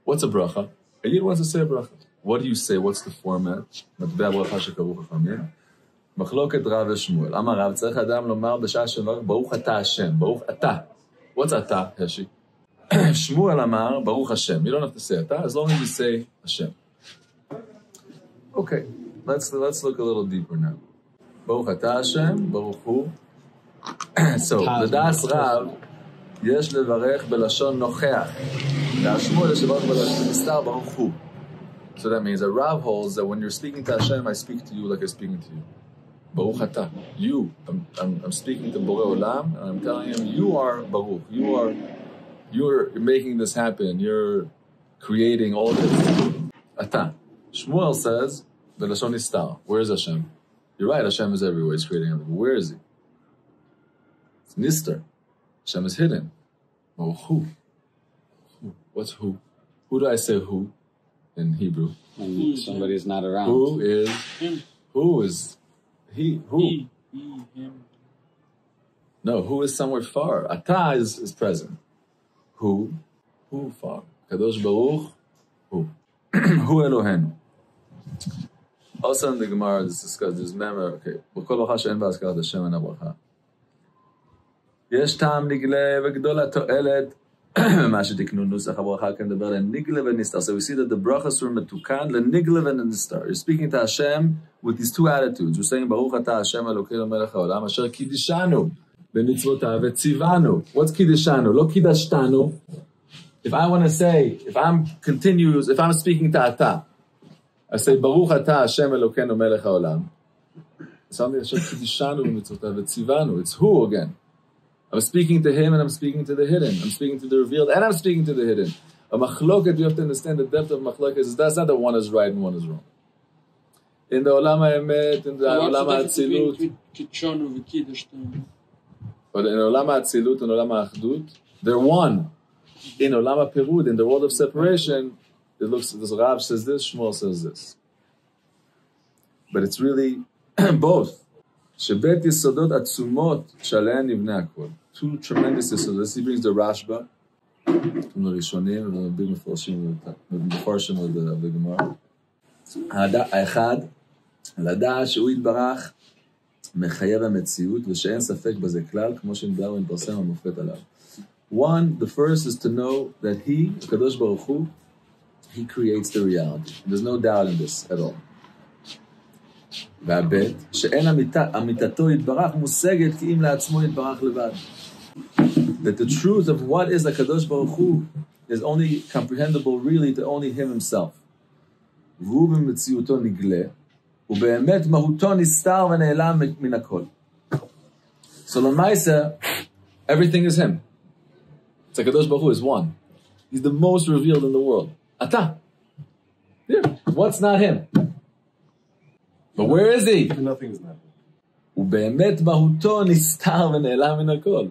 What's a bracha? A yid wants to say a bracha. What do you say? What's the format? מטבע ברכה שקראו חכמים. מחלוקת רב ושמואל. אמר רב, צריך אדם לומר בשעה שמברך, ברוך אתה השם, ברוך אתה. What's אתה, Heshi? Shmuel אמר, ברוך השם. You don't have to say אתה, as long as you say Hashem. Okay, let's look a little deeper now. ברוך אתה השם, ברוך הוא. So, בדעס רב, יש לברך בלשון נוכח. והשמואל יש לברך בלשון נסתר, ברוך הוא. So that means that Rav holds that when you're speaking to Hashem, I speak to you like I'm speaking to you. Baruch Atah. You. I'm speaking to Borei Olam, and I'm telling him, you are Baruch. You're making this happen. You're creating all this. Atah. Shmuel says, Belashon Nistar. Where is Hashem? You're right, Hashem is everywhere. He's creating everything. Where is he? It's Nistar. Hashem is hidden. Baruch Hu. What's who? Who do I say who? In Hebrew, when somebody's not around. Who is him? Who is he? Who? He, him. No, who is somewhere far? Ata is present. Who? Who far? Kadosh Baruch. Who? Who Elohenu. Also in the Gemara, this discussed this member. Okay. B'kol bracha she'en ba'azkarat Hashem en habracha. Yesh tam nigle v'gdol ha'to'elet. So we see that the brachas were metukan lenigle v'nistar. You're speaking to Hashem with these two attitudes. You're saying Baruch Atah Hashem Elokeinu melech haolam asher kiddishanu b'mitzvotav v'tzivanu. What's kiddishanu? Lo kiddashtanu. If I want to say, if I'm speaking to Atah, I say Baruch Atah Hashem Elokeinu melech haolam. Something asher kiddishanu b'mitzvotav v'tzivanu. It's who again? I'm speaking to him and I'm speaking to the hidden. I'm speaking to the revealed and I'm speaking to the hidden. A machloket, you have to understand the depth of machloket is that's not that one is right and one is wrong. In the Olam HaEmet, in the Olam HaAtzilut, but in Olam HaAtzilut and Olam HaAchdut, they're one. In Olam HaPerud, in the world of separation, it looks, this Rav says this, Shmuel says this. But it's really both. Shebet Yisodot Atzumot Shalehan Nivnei Hakol. Two tremendous yesodot. He brings the Rashba from the Rishonim, and the big Mefarshim of the Gemara. האחד, לדעת שהוא יתברך מחייב המציאות, ושאין ספק בזה כלל, כמו שנדבר ומתפרסם המופת עליו. One, the first is to know that he, Kadosh Baruch Hu, he creates the reality. There's no doubt in this at all. והבית, שאין אמיתתו יתברך מושגת כי אם לעצמו יתברך לבד. That the truth of what is the Kadosh Baruch Hu is only comprehensible really to only him himself. והוא במציאותו נגלה, ובאמת מהותו נסתר ונעלם מן הכל. So l'maisa, everything is him. It's like Kadosh Baruch Hu is one. He's the most revealed in the world. Ata. Yeah. What's not him? But where is he? Nothing is not him. ובאמת מהותו נסתר ונעלם מן הכל.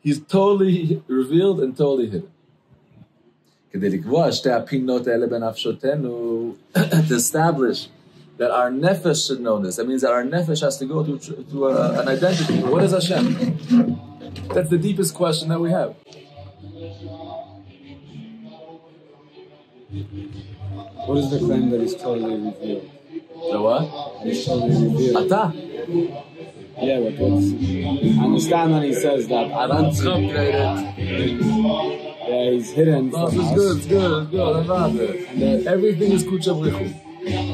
He's totally revealed and totally hidden. כדי לקבוע שתי הפינות האלה בנפשותנו, to establish that our nefesh should know this. That means that our nefesh has to go to an identity. What is Hashem? That's the deepest question that we have. What is the claim that he's totally revealed? The what? He's totally revealed. Ata. Yeah, but what's... I understand when he says that. I don't yeah, he's hidden from us. It's good. And everything is Kucha Brichu.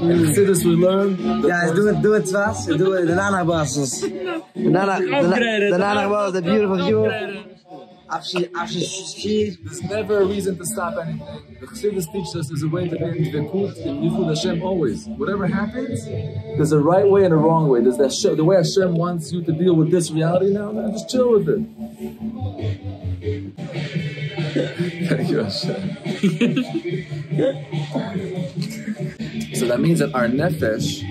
And Chassidus we learn... Guys, do it fast. Do it. The Nana Bosses. The Nana Boss, the beautiful view. There's never a reason to stop anything. The Chassidus teaches us there's a way to be in Dvekut, in Yichud Hashem always. Whatever happens, there's a right way and a wrong way. There's the way Hashem wants you to deal with this reality now, man, just chill with it. Thank you, Hashem. So that means that our nefesh,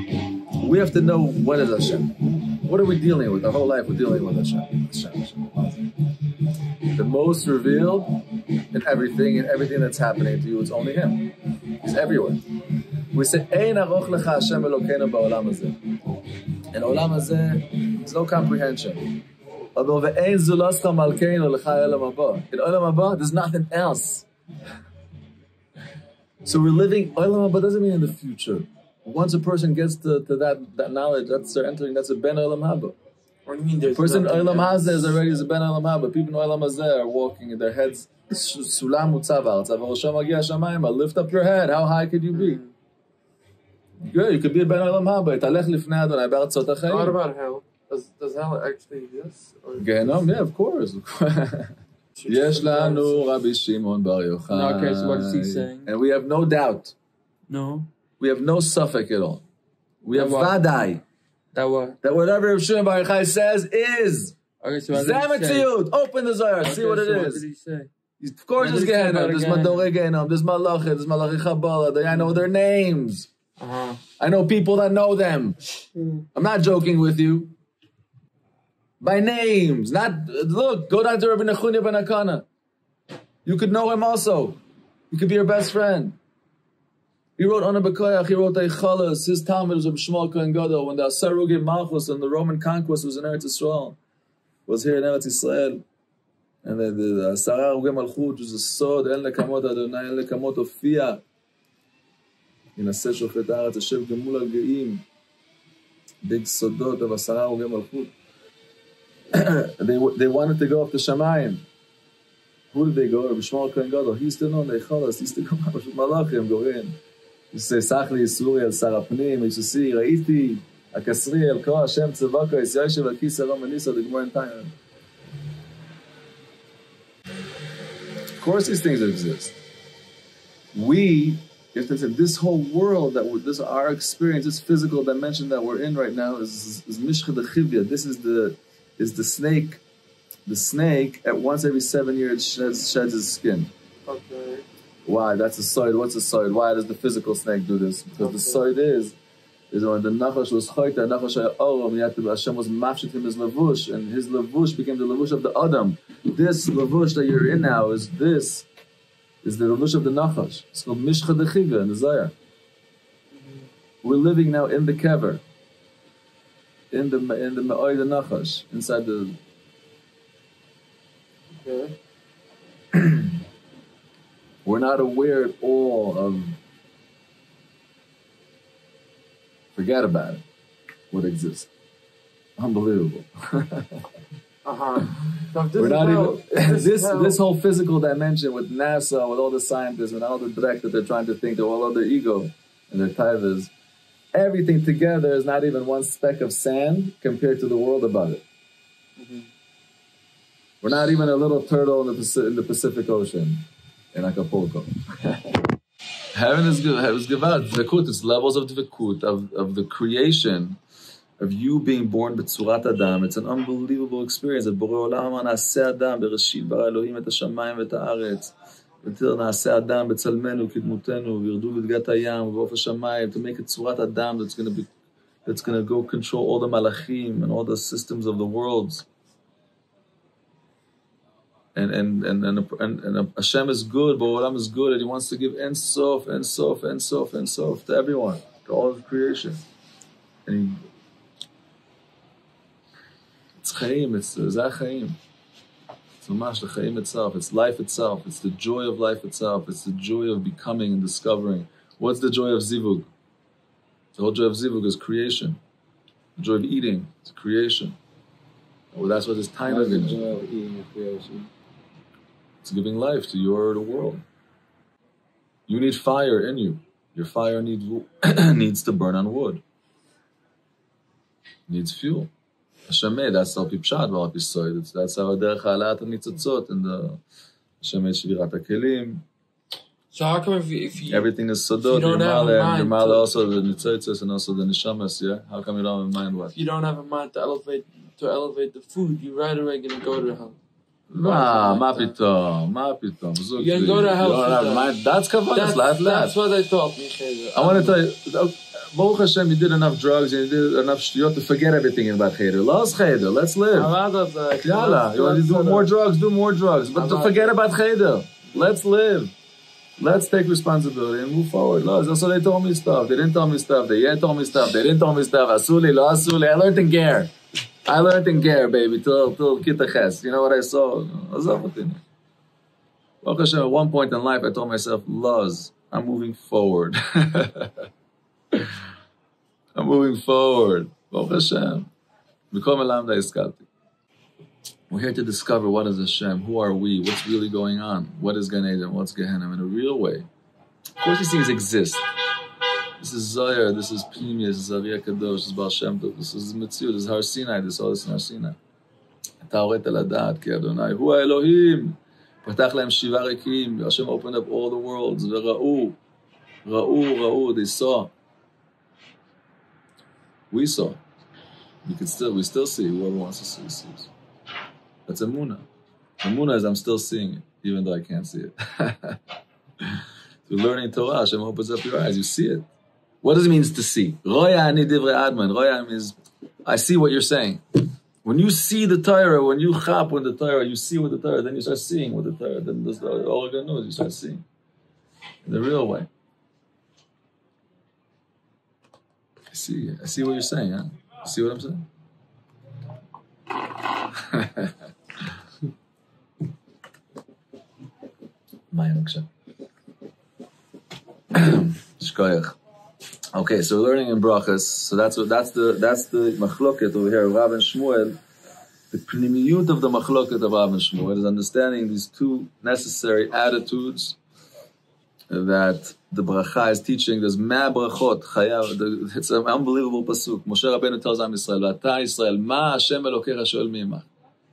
we have to know what is Hashem. What are we dealing with? Our whole life we're dealing with Hashem. The most revealed in everything that's happening to you, it's only Him. He's everywhere. We say, Ein aroch lecha Hashem Elokeinu ba'olam hazeh. In olam hazeh, there's no comprehension. Although ve'ein zulasta malkeinu lecha elam haba. In olam haba, there's nothing else. So we're living Olam Haba doesn't mean in the future. Once a person gets to that knowledge, that's they're entering. That's a Ben Olam Haba. What do you mean? There's The person Olam else? Hazeh is already a Ben Olam Haba. People in Olam Hazeh are walking in their heads. Sulam utzavar, tzavar Hashem agia shamayim. Lift up your head. How high could you be? Good. You could be a Ben Olam Haba. Talech lifnei Adonai b'artzot hachayim. What about hell? Does hell actually exist? Gehenom, yeah, of course. Yesh lanu Rabbi Shimon Bar Yochai. No, okay, so what is he saying? And we have no doubt. No. We have no suffix at all. We have what? vadai. That what? That whatever Rabbi Shimon Bar Yochai says is. Okay, so what did he say? Zametziut. Open the Zohar. Okay, See what it so is. What did he say? Of course there's Gehenom. There's Madorei Gehenom. There's Malachim. There's Malachi Chabala. I know their names. Uh-huh. I know people that know them. I'm not joking with you. By names. Look, go down to Rabbi Nechunya ben Akana. You could know him also. He could be your best friend. He wrote Ona B'Koyach, he wrote Eichalas. His Talmud was Rabbi Shmuel Kohen Gadol. When the Asarugim Malchus and the Roman conquest was in Eretz Yisrael, was here in Eretz Yisrael. And the Asarugim Malchut was a sword, En Lekamot Adonai, En Lekamot Ofia. Yinaseh Shofet Haaretz, Hashem Gemul Al Geim. Big Sodot of Asarugim Malchut. They wanted to go up to Shamayim. Who did they go? Rabbi Shmuel Kohen Gadol. He used to know Eichalas. He used to go up with Malachim, go in. He used to say, Sachli Yisuri El Sar HaPnim. He used to see, Ra'iti, Akasri El Ko Hashem Tzavaka, Yisrael Al Kis Aram Elisa, the Gemara in time. Of course these things exist. We, if they said this whole world, our experience, this physical dimension that we're in right now is Mishcha de Chivya. This is the snake. The snake, at once every 7 years, sheds his skin. Okay. Why? That's a soid. What's a soid? Why does the physical snake do this? Because the soid is when the Nachash was choyta, Nachash Hashem was mafshit him his lavush, and his lavush became the lavush of the Adam. This lavush that you're in now is the lavush of the Nachash. It's called Mishcha Dechiva in the Zohar. We're living now in the kever, in the Me'oy the Nachash, inside the. Okay. We're not aware at all of. Forget about it. What exists? Unbelievable. Uh-huh. So We're not even this whole physical dimension with NASA, with all the scientists and all the direct that they're trying to think, all of their ego and their taivas, everything together is not even one speck of sand compared to the world above it. Mm-hmm. We're not even a little turtle in the Pacific Ocean in Acapulco. Heaven is good. Heaven is Gevat. Dvekut. It's levels of Dvekut, of the creation, of you being born b'tzurat Adam. It's an unbelievable experience. That Borei Olam na'aseh Adam bereshit bara Elohim et hashamayim v'et haaretz. Until na'aseh Adam b'tzalmenu kidmutenu v'yirdu v'dgat hayam v'of hashamayim, to make it tzurat Adam that's going to go control all the malachim and all the systems of the worlds. And Hashem is good, but Olam is good, and He wants to give en sof to everyone, to all of creation. And it's Chaim, it's Zah Chaim. It's Mamash, the Chaim itself, it's life itself, it's the joy of life itself, it's the joy of becoming and discovering. What's the joy of Zivug? The whole joy of Zivug is creation. The joy of eating is creation. Well, that's what this time of it is. The joy of eating and creation. It's giving life to the world. You need fire in you. Your fire needs to burn on wood. Needs fuel. Hashem made, that's how Pipshat, that's how Derech Ha'alat HaNitzotzot and the Hashem made Shvirat HaKelim. So how come if you everything is Sodot, your Mala also the Nitzotzos and also the Neshamas, yeah? How come you don't have a mind what? If you don't have a mind to elevate the food, you're right away going to go to hell. Ma pitom. You can go to hell. That's kavanah. That's what they taught me. I want to tell you, Baruch Hashem, you did enough drugs and you did enough shtuyot to forget everything about cheder. Los cheder, let's live. Yalla, you want to do more drugs. But to forget about cheder. Let's live. Let's take responsibility and move forward. So they told me stuff. They didn't tell me stuff. They told me stuff. They didn't tell me stuff. Asuli, lo asuli. I learned in Ger. Baby, till Kita Ches. You know what I saw? Baruch Hashem, at one point in life, I told myself, Luz, I'm moving forward. I'm moving forward. Baruch Hashem. We're here to discover what is Hashem, who are we, what's really going on, what is Gan Eden, what's Gehenna in a real way. Of course these things exist. This is Zohar, this is Pnimius, this is Aviyah Kadosh, this is Baal Shem Tov, this is Metziut, this is Har Sinai, this is all this in Har Sinai. אתה הורית לדעת כי אדוני הוא האלוהים. פתח להם שבעה ריקים. Hashem opened up all the worlds. וראו, they saw. We saw. We still see. Whoever wants to see, sees. That's Emunah. Emunah is I'm still seeing it, even though I can't see it. Through learning Torah, Hashem opens up your eyes. You see it. What does it mean to see? Roya ani divrei adman. Roya means I see what you're saying. When you see the Torah, when you chap with the Torah, you see with the Torah, then you start seeing with the Torah. Then that's all you're going to know is you start seeing. In the real way. I see what you're saying, huh? You see what I'm saying? Shkoyach. Okay, so we're learning in brachas. So that's the machloket over here, Rav and Shmuel. The pnimiyut of the machloket of Rav and Shmuel is understanding these two necessary attitudes that the bracha is teaching. There's ma brachot chayav. It's an unbelievable pasuk. Moshe Rabbeinu tells Am Yisrael, "V'ata Yisrael, ma Hashem Elokecha shoel mi'imach."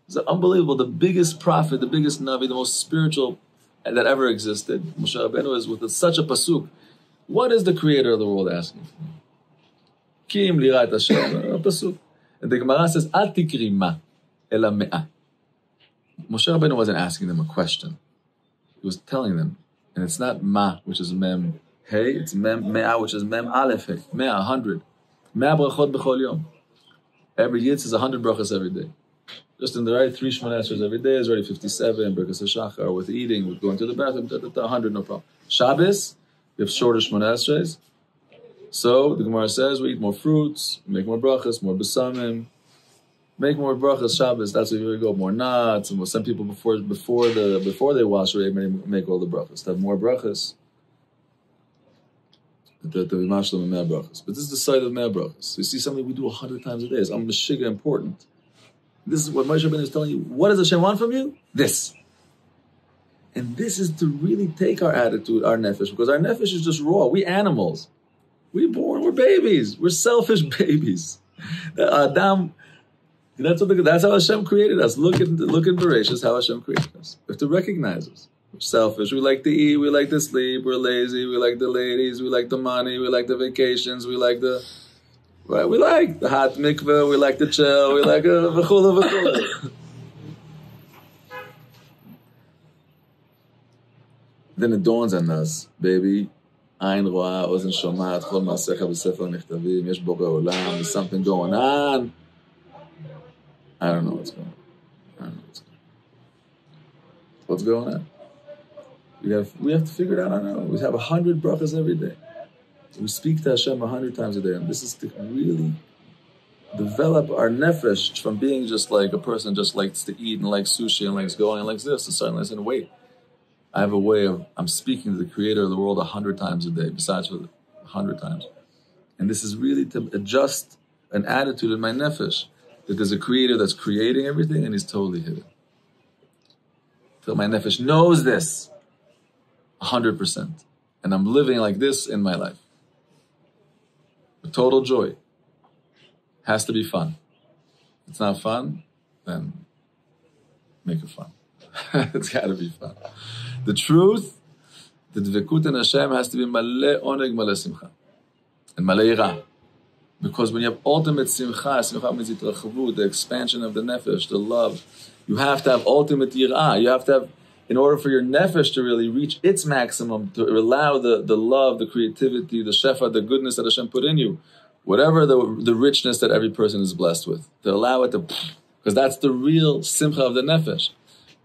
It's unbelievable. The biggest prophet, the biggest navi, the most spiritual that ever existed. Moshe Rabbeinu is with such a pasuk. What is the creator of the world asking for? Kim lirat Hashem, a pasuk. And the Gemara says, Al tikri ma, ela me'ah. Moshe Rabbeinu wasn't asking them a question. He was telling them. And it's not ma, which is mem hey, it's mem me'ah, which is mem aleph hey. Me'ah, 100. Me'ah brachot b'chol yom. Every yitz is 100 brachas every day. Just in the right 3 Shmoneh Esrei every day is already 57. Brachas HaShachar, with eating, with going to the bathroom, 100, no problem. Shabbos, we have shorter Shmoneh Esreis. So the Gemara says we eat more fruits, make more brachas, more besamim, make more brachas Shabbos. That's where you go. More nuts, and some people before they wash already make all the brachas. To have more brachas. To be mashlam and mea brachas. But this is the side of mea brachas. You see something we do 100 times a day. It's meshiga important. This is what Moshe Rabbeinu is telling you. What does Hashem want from you? This. And this is to really take our attitude, our nefesh, because our nefesh is just raw. We animals. We're babies. We're selfish babies. Adam, that's how Hashem created us. Look in Berachot, how Hashem created us. We have to recognize us. We're selfish. We like to eat. We like to sleep. We're lazy. We like the ladies. We like the money. We like the vacations. We like the hot mikveh. We like the chill. We like v'chula. Then it dawns on us, baby, Ayin ro'a, ozen shomat, chol ma'asecha b'sefer nechtavim, yesh borei olam, there's something going on. I don't know what's going on. What's going on? We have to figure it out. I don't know. We have 100 brachas every day. We speak to Hashem 100 times a day, and this is to really develop our nefesh from being just like a person just likes to eat and likes sushi and likes going and likes this, to start listening, wait. I have a way of, I'm speaking to the creator of the world 100 times a day, besides 100 times. And this is really to adjust an attitude in my nefesh, that there's a creator that's creating everything and he's totally hidden. Till my nefesh knows this 100%. And I'm living like this in my life. With total joy. Has to be fun. If it's not fun, then make it fun. It's got to be fun. The truth, the dvekut in Hashem has to be maleh oneg, maleh simcha. And maleh ira. Because when you have ultimate simcha, simcha means yitrachavut, the expansion of the nefesh, the love. You have to have ultimate ira. You have to have, in order for your nefesh to really reach its maximum, to allow the love, the creativity, the shefa, the goodness that Hashem put in you, whatever the richness that every person is blessed with, to allow it to, because that's the real simcha of the nefesh.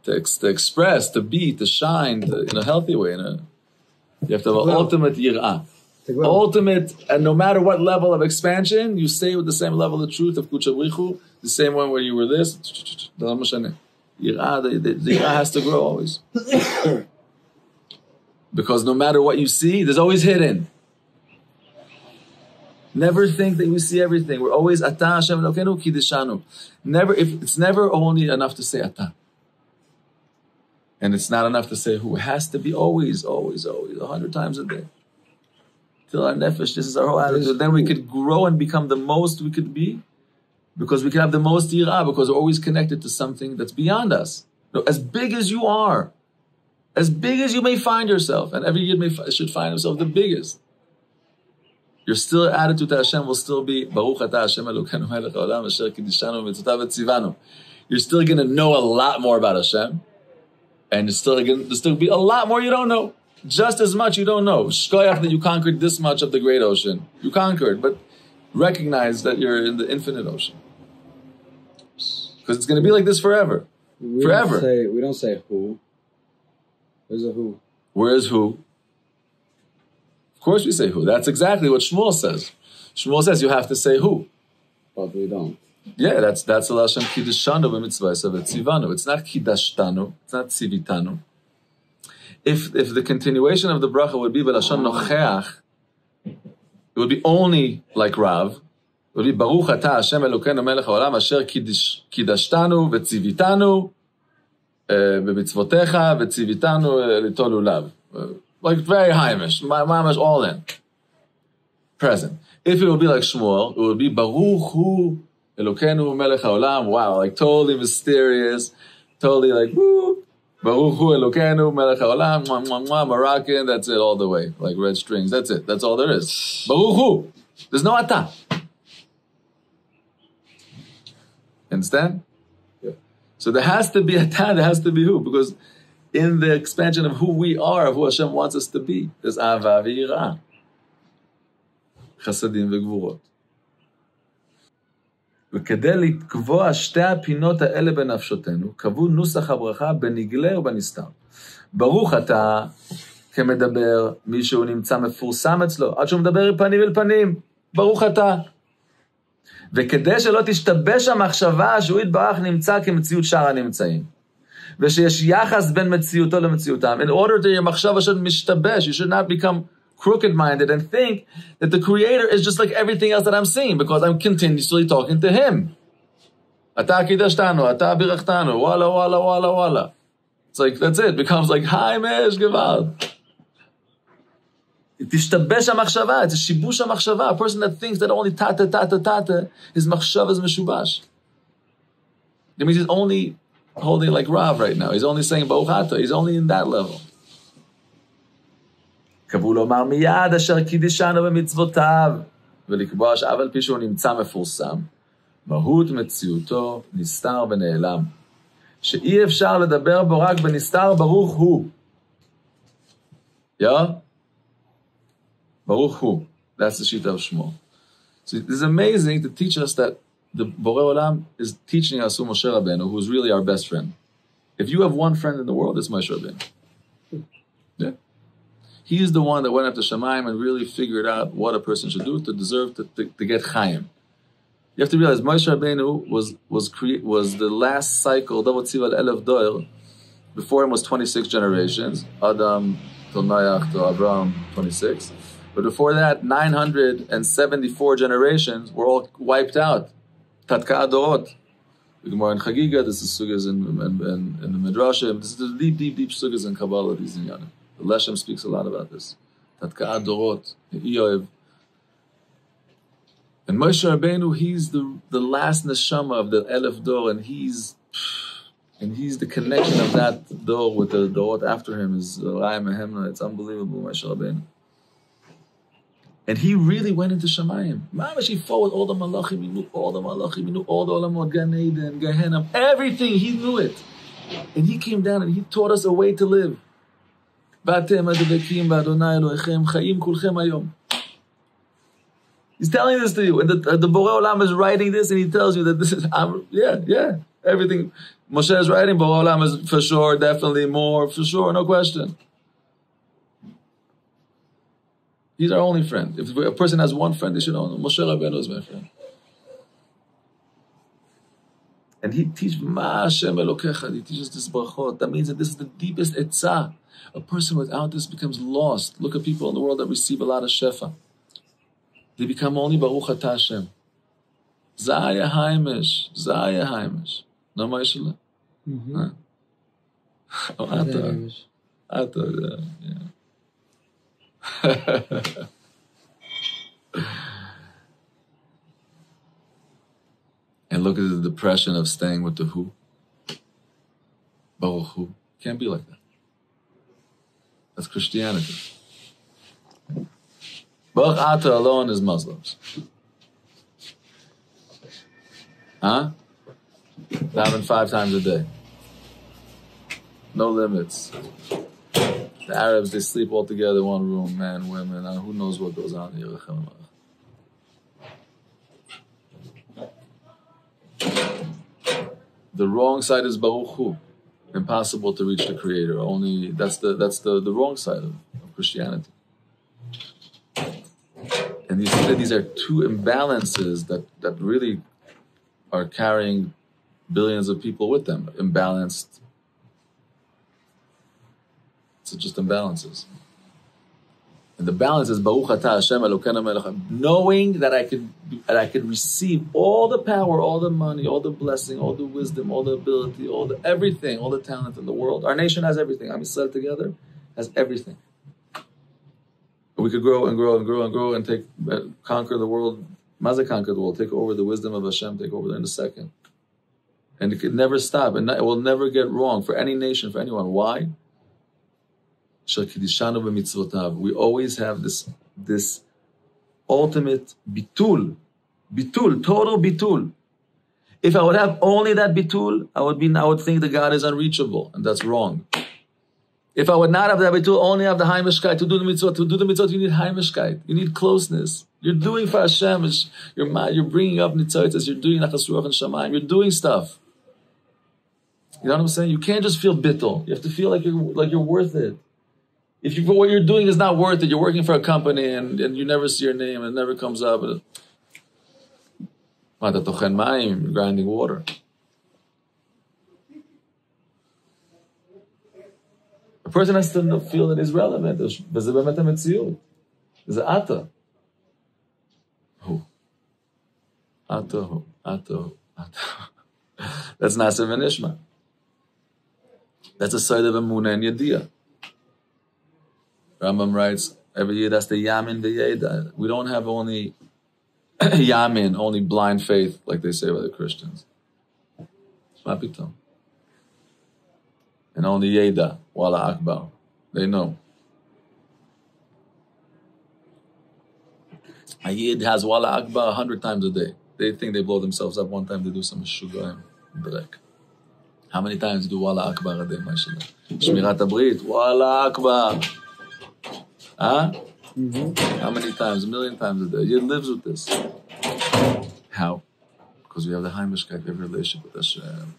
To express, to be, to shine in a healthy way. You have to have an ultimate yir'ah. Ultimate, and no matter what level of expansion, you stay with the same level of truth of kuchabrichu, the same one where you were this. Yir'ah, the yir'ah has to grow always. Because no matter what you see, there's always hidden. Never think that you see everything. We're always Ata Hashem Elokeinu Kiddushanu. It's never only enough to say Ata. And it's not enough to say who. It has to be always, 100 times a day. Till our nefesh, this is our whole attitude. Then we could grow and become the most we could be, because we can have the most yirah, because we're always connected to something that's beyond us. As big as you are, as big as you may find yourself, and every yid should find himself the biggest, your still attitude to Hashem will still be Baruch Ata Hashem Elokeinu Melech Haolam Asher Kiddushanu V'Mitzotav V'Tzivanu. You're still going to know a lot more about Hashem, and there's still be a lot more you don't know. Just as much you don't know. Shkoyach that you conquered this much of the great ocean. You conquered, but recognize that you're in the infinite ocean. Because it's going to be like this forever. We don't say who. There's a who. Where is who? Of course we say who. That's exactly what Shmuel says. Shmuel says you have to say who. But we don't. Yeah, that's the Lashon Kiddushanu b'mitzvah v'tzivanu. It's not Kiddashtanu. It's not Tzivitanu. If the continuation of the bracha would be B'lashon Nocheach, it would be only like Rav. It would be Baruch Ata Hashem Elokeinu Melech Haolam Asher Kiddashtanu v'tzivitanu b'mitzvotecha v'tzivitanu litol ulav. Like very Haimish, mamash all in. Present. If it would be like Shmuel, it would be Baruch Hu Elokeinu Melech Haolam. Wow, like totally mysterious, totally like woo. Baruch Hu Elokeinu Melech Haolam, mwah, mwah, mwah, Moroccan, that's it all the way. Like red strings, that's it. That's all there is. Baruch Hu. There's no Ata. Understand? Yeah. So there has to be Ata, there has to be Hu, because in the expansion of who we are, of who Hashem wants us to be, there's Ava v'Yirah. Chasadim v'Gvurot. וכדי לקבוע שתי הפינות האלה בנפשותנו, קבעו נוסח הברכה בנגלה ובנסתר. ברוך אתה כמדבר, מישהו נמצא מפורסם אצלו, עד שהוא מדבר פנים אל פנים, ברוך אתה. וכדי שלא תשתבש המחשבה שהוא יתברך נמצא כמציאות שאר הנמצאים. ושיש יחס בין מציאותו למציאותם. In order to your מחשבה should משתבש, you should not become crooked-minded and think that the Creator is just like everything else that I'm seeing, because I'm continuously talking to Him. Ata kidashtanu, ata birachtanu, wala, wala, wala, wala. It's like, that's it. It becomes like, hi, mesh, gewalt. Tishtabesh ha-machshava. It's a shibush ha-machshava. A person that thinks that only tata, tata, tata, his machshava is meshubash. That means he's only holding like Rav right now. He's only saying Baruch Ata. He's only in that level. קבעו לומר מיד אשר קידשנו במצוותיו, ולקבוע שאף על פי שהוא נמצא מפורסם, מהות מציאותו נסתר ונעלם, שאי אפשר לדבר בו רק בנסתר ברוך הוא. Yeah? ברוך הוא. That's the Shita of Shmuel. So it's amazing to teach us that the Borei Olam is teaching us who Moshe Rabbeinu, who is really our best friend. If you have one friend in the world, it's Moshe Rabbeinu. Yeah? He is the one that went up to Shamayim and really figured out what a person should do to deserve to get Chaim. You have to realize Moshe Rabbeinu was the last cycle, Davat Tziva Elef Doer. Before him was 26 generations, Adam till Noach till Abraham, 26. But before that, 974 generations were all wiped out. Tatka Adorot. The Gemara in Chagiga, this is sugas in the Midrashim. This is the deep sugas in Kabbalah, these in Yanim. The Leshem speaks a lot about this. Tatka Adorot, Eoev. And Moshe Rabbeinu, he's the last neshama of the Elef Dor, and he's the connection of that Dor with the Dorot after him is Raya Mehemna. It's unbelievable, Moshe Rabbeinu. And he really went into Shamayim. Mamash, he fought with all the Malachim, he knew all the Malachim, he knew all the Olamot, Gan Eden, Gehenna, everything, he knew it. And he came down and he taught us a way to live. He's telling this to you, and the Borei Olam is writing this, and he tells you that this is, everything. Moshe is writing, Borei Olam is for sure, definitely more, for sure, no question. He's our only friend. If a person has one friend, they should know Moshe Rabbeinu is my friend. And he teaches Ma Hashem Elokecha. He teaches this brachot. That means that this is the deepest etzah. A person without this becomes lost. Look at people in the world that receive a lot of shefa. They become only Baruch Atah Hashem. Zaya Haimish. Zaya Haimish. No Maishala? Oh, Ata. Ata, yeah. And look at the depression of staying with the who. Baruch Hu. Can't be like that. That's Christianity. Baruch Ata alone is Muslims. Huh? Daven 5 times a day. No limits. The Arabs, they sleep all together in one room, men, women, and who knows what goes on here. The wrong side is Baruch Hu. Impossible to reach the Creator. Only that's the wrong side of Christianity. And you see that these are two imbalances that really are carrying billions of people with them. Imbalanced. It's just imbalances. And the balance is Baruch Atah Hashem Elokeinu Melech Haolam. Knowing that I could receive all the power, all the money, all the blessing, all the wisdom, all the ability, all the everything, all the talent in the world. Our nation has everything. Am Yisrael together has everything. We could grow and grow and grow and grow and conquer the world. Maza conquer the world. Take over the wisdom of Hashem. Take over there in a second. And it could never stop. And it will never get wrong for any nation, for anyone. Why? We always have this ultimate bitul, total bitul. If I would have only that bitul, I would think that God is unreachable, and that's wrong. If I would not have that bitul, only have the haimishkeit to do the mitzvot, you need haimishkeit, you need closeness. You're doing for Hashem, you're bringing up nitzotzos, you're doing nachas ruach and shamayim, you're doing stuff. You know what I'm saying? You can't just feel bittul. You have to feel like you're worth it. If what you're doing is not worth it, you're working for a company and you never see your name and it never comes up. You're grinding water. A person has to feel that he's relevant. There's ata. Who? Ata. That's Nasa V'Nishma. That's a side of Emunah and Yediyah. Rambam writes, every year that's the Yamin V'Yeda. We don't have only Yamin, only blind faith, like they say by the Christians. Mapitom. And only Yeda, Wala Akbar. They know. A Yid has Wala Akbar 100 times a day. They think they blow themselves up one time, they do some Shugayim, Brek. How many times do Wala Akbar a day, mashallah? Shmirat Abrit, Wala Akbar. Huh? Mm-hmm. How many times? 1 million times a day. Yid lives with this. How? Because we have the Haimishkeit, we have a relationship with Hashem.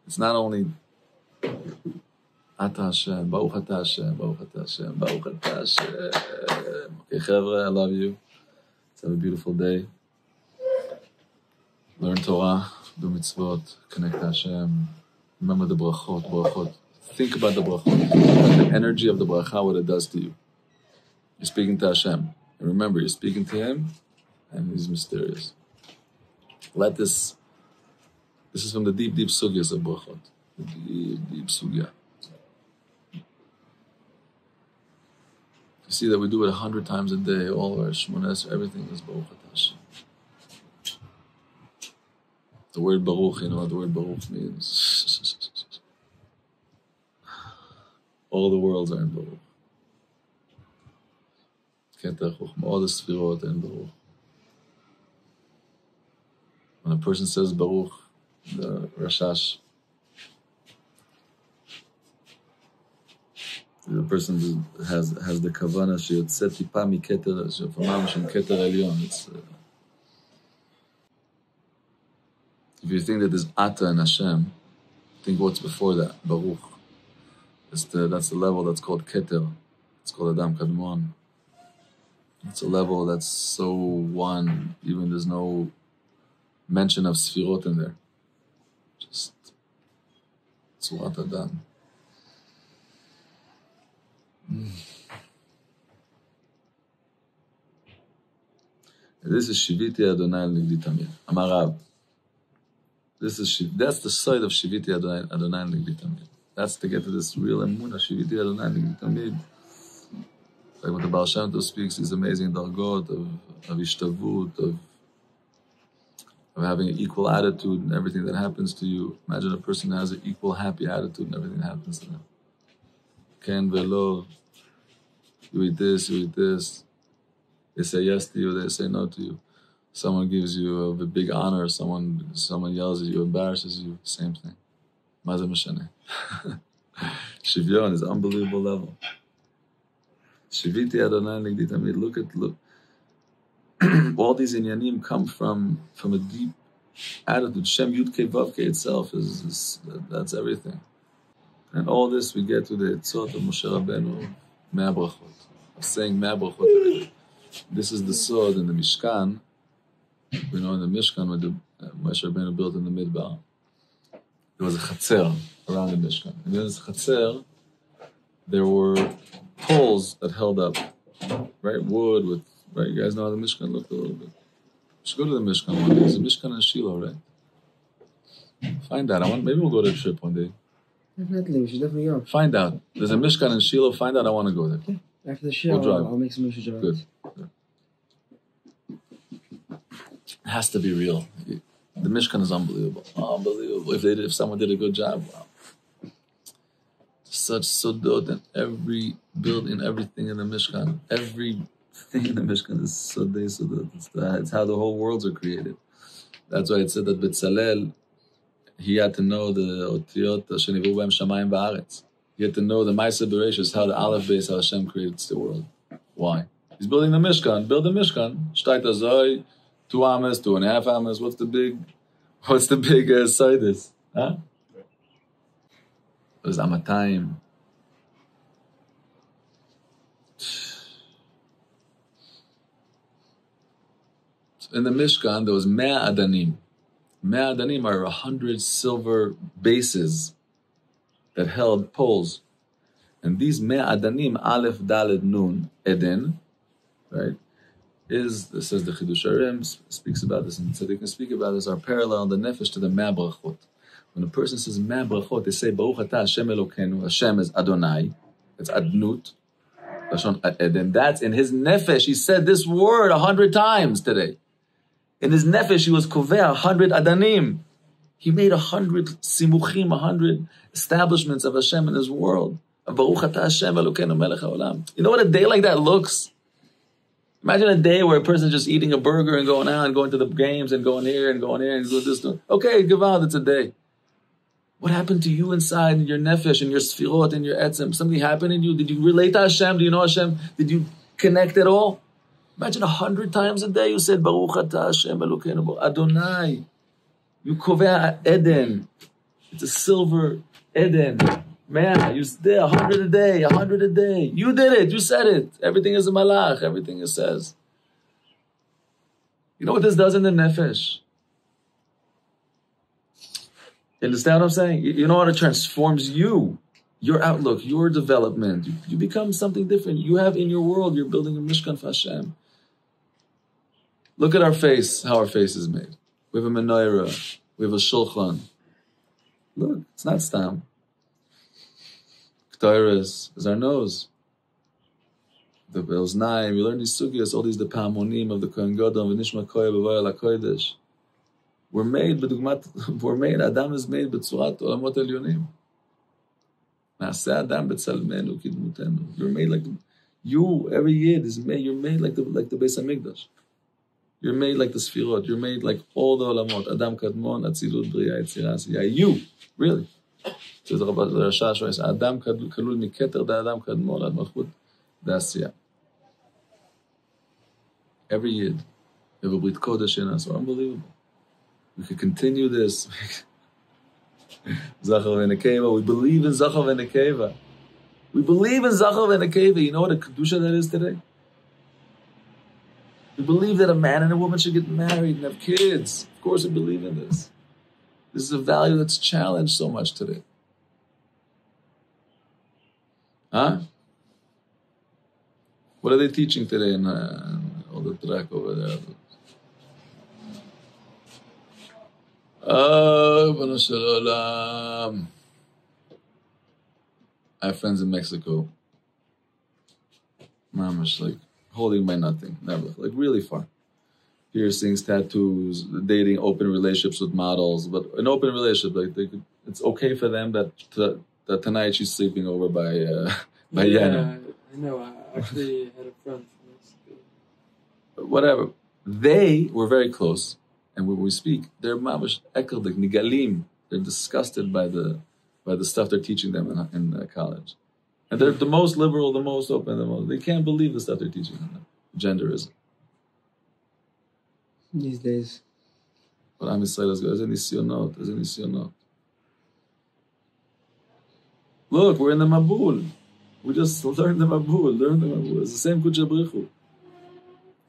It's not only Ata Hashem, Baruch Atah Hashem, Baruch Atah Hashem, Baruch Atah Hashem. Okay, Chevra, I love you. Let's have a beautiful day. Learn Torah, do mitzvot, connect to Hashem. Remember the brachot. Think about the brachot. The energy of the bracha, what it does to you. You're speaking to Hashem. And remember, you're speaking to Him, and He's mysterious. Let this is from the deep sugyas of brachot. The deep sugya. You see that we do it 100 times a day, all our shmones, everything is Baruch Atah Hashem. The word Baruch, you know what the word Baruch means? All the worlds are in Baruch. All the sfirot are in Baruch. When a person says Baruch, the Rashash, the person has the kavana שיוצא טיפה מכתר, ממש עם כתר עליון. If you think that there's Ata and Hashem, think what's before that, Baruch. That's the level that's called Keter. It's called Adam Kadmon. It's a level that's so one, even there's no mention of Sfirot in there. Just Tzurat Adam. This is Shiviti Adonai Ligdi Tamid. Amar Rav. That's the side of Shiviti Adonai Ligdi Tamid. That's to get to this real emunah, Shiviti Adonai Ligdi Tamid. Like what the Baal Shem Tov speaks, these amazing dargot of ishtavut, of having an equal attitude in everything that happens to you. Imagine a person that has an equal happy attitude in everything that happens to them. Ken velo, you eat this, you eat this. They say yes to you, they say no to you. Someone gives you a big honor, someone yells at you, embarrasses you, same thing. Maza Mashane. Shivyon is an unbelievable level. Shiviti Adonai Ligdi Tamid. Look. All these inyanim come from a deep attitude. Shem Yud Kei Vav Kei itself that's everything. And all this we get to the Etzot of Moshe Rabbeinu, Mea Berachot. I'm saying Mea Berachot. This is the sword in the Mishkan. We know in the Mishkan when Moshe Rabbeinu built in the Midbar, there was a chatzer around the Mishkan. And in this chatzer, there were poles that held up, right? Wood with, right? You guys know how the Mishkan looked a little bit. You should go to the Mishkan one day. There's a Mishkan in Shiloh, right? Find out. Maybe we'll go to a trip one day. Definitely, we should definitely go. Find out. There's a Mishkan in Shiloh. Find out. I want to go there. Okay. After the show, I'll make some Mishkan. Good. It has to be real. The Mishkan is unbelievable. Unbelievable. If someone did a good job, wow. Such sodot and every building, everything in the Mishkan, everything in the Mishkan is sodot. It's how the whole worlds are created. That's why it said that Betzalel, he had to know the otiyot shenivu b'hem shamayim va'aretz. He had to know the Ma'aseh Berachot, how the Aleph Beis, how Hashem created the world. Why? He's building the Mishkan. Build the Mishkan. Shtayt azoi, 2 amas, 2.5 amas. What's the big sidus? Huh? It was amatayim. In the Mishkan, there was mea adanim. Mea adanim are 100 silver bases that held poles. And these mea adanim, aleph, daled, nun, eden, right, this says the Chidush Harim, speaks about this, and so they can speak about this, are parallel, the nefesh to the mea berachot. When a person says mea berachot, they say, Baruch atah Hashem Elokeinu, Hashem is Adonai, it's adnut, eden. That's in his nefesh, he said this word 100 times today. In his nefesh, he was koveh 100 adanim. He made 100 simuchim, 100 establishments of Hashem in his world. Baruch atah Hashem Elokeinu melech haolam. You know what a day like that looks? Imagine a day where a person is just eating a burger and going out and going to the games and going here and going here and doing this. Okay, give out, it's a day. What happened to you inside in your nefesh, in your sfirot, in your etzem? Something happened in you? Did you relate to Hashem? Do you know Hashem? Did you connect at all? Imagine 100 times a day you said, Baruch atah Hashem Elokeinu Adonai. You koveh Eden. It's a silver Eden. Man, you did 100 a day, 100 a day. You did it, you said it. Everything is a malach, everything it says. You know what this does in the nefesh? You understand what I'm saying? You know how it transforms you, your outlook, your development. You become something different. You have in your world, you're building a mishkan for Hashem. Look at our face, how our face is made. We have a menorah, we have a shulchan. Look, it's not stam. Ketores is our nose. The Oznaim, we learn these sugyas, all these the pamonim of the Kohen Gadol, v'nishma koya b'vayal HaKodesh. We're made, Adam is made b'tzurat olamot elyonim. Na'aseh Adam b'tzalmenu kidmutenu. You're made like, every yid is made, you're made like the Beis HaMikdash. You're made like the Sfirot. You're made like all the olamot. Adam kadmon, atzilut, bria, yetzirah, asiyah. You, really. Says the Rashash, Adam kalul miketer da Adam kadmon ad malchut da asiyah. Every yid, you have a brit kodesh in us. Unbelievable. We could continue this. Zachar v'nekeva. We believe in Zachar v'nekeva. We believe in Zachar v'nekeva. You know what a kedusha that is today? We believe that a man and a woman should get married and have kids. Of course we believe in this. This is a value that's challenged so much today. Huh? What are they teaching today in all the track over there? Ribono shel olam. I have friends in Mexico. Mamash, like holding by nothing, never, like really far. Piercings, tattoos, dating, open relationships with models, but an open relationship, like it's okay for them that tonight she's sleeping over by Yana. I know. I actually had a friend from Mexico. Whatever. They were very close, and when we speak, they're mamash ekeldik, nigalim. They're disgusted by the stuff they're teaching them in college. And they're the most liberal, the most open, they can't believe the stuff they're teaching them. Genderism. These days. But Am Yisrael is good. As any nisyonot. Look, we're in the Mabul. We just learned the Mabul. It's the same Kudsha Brichu.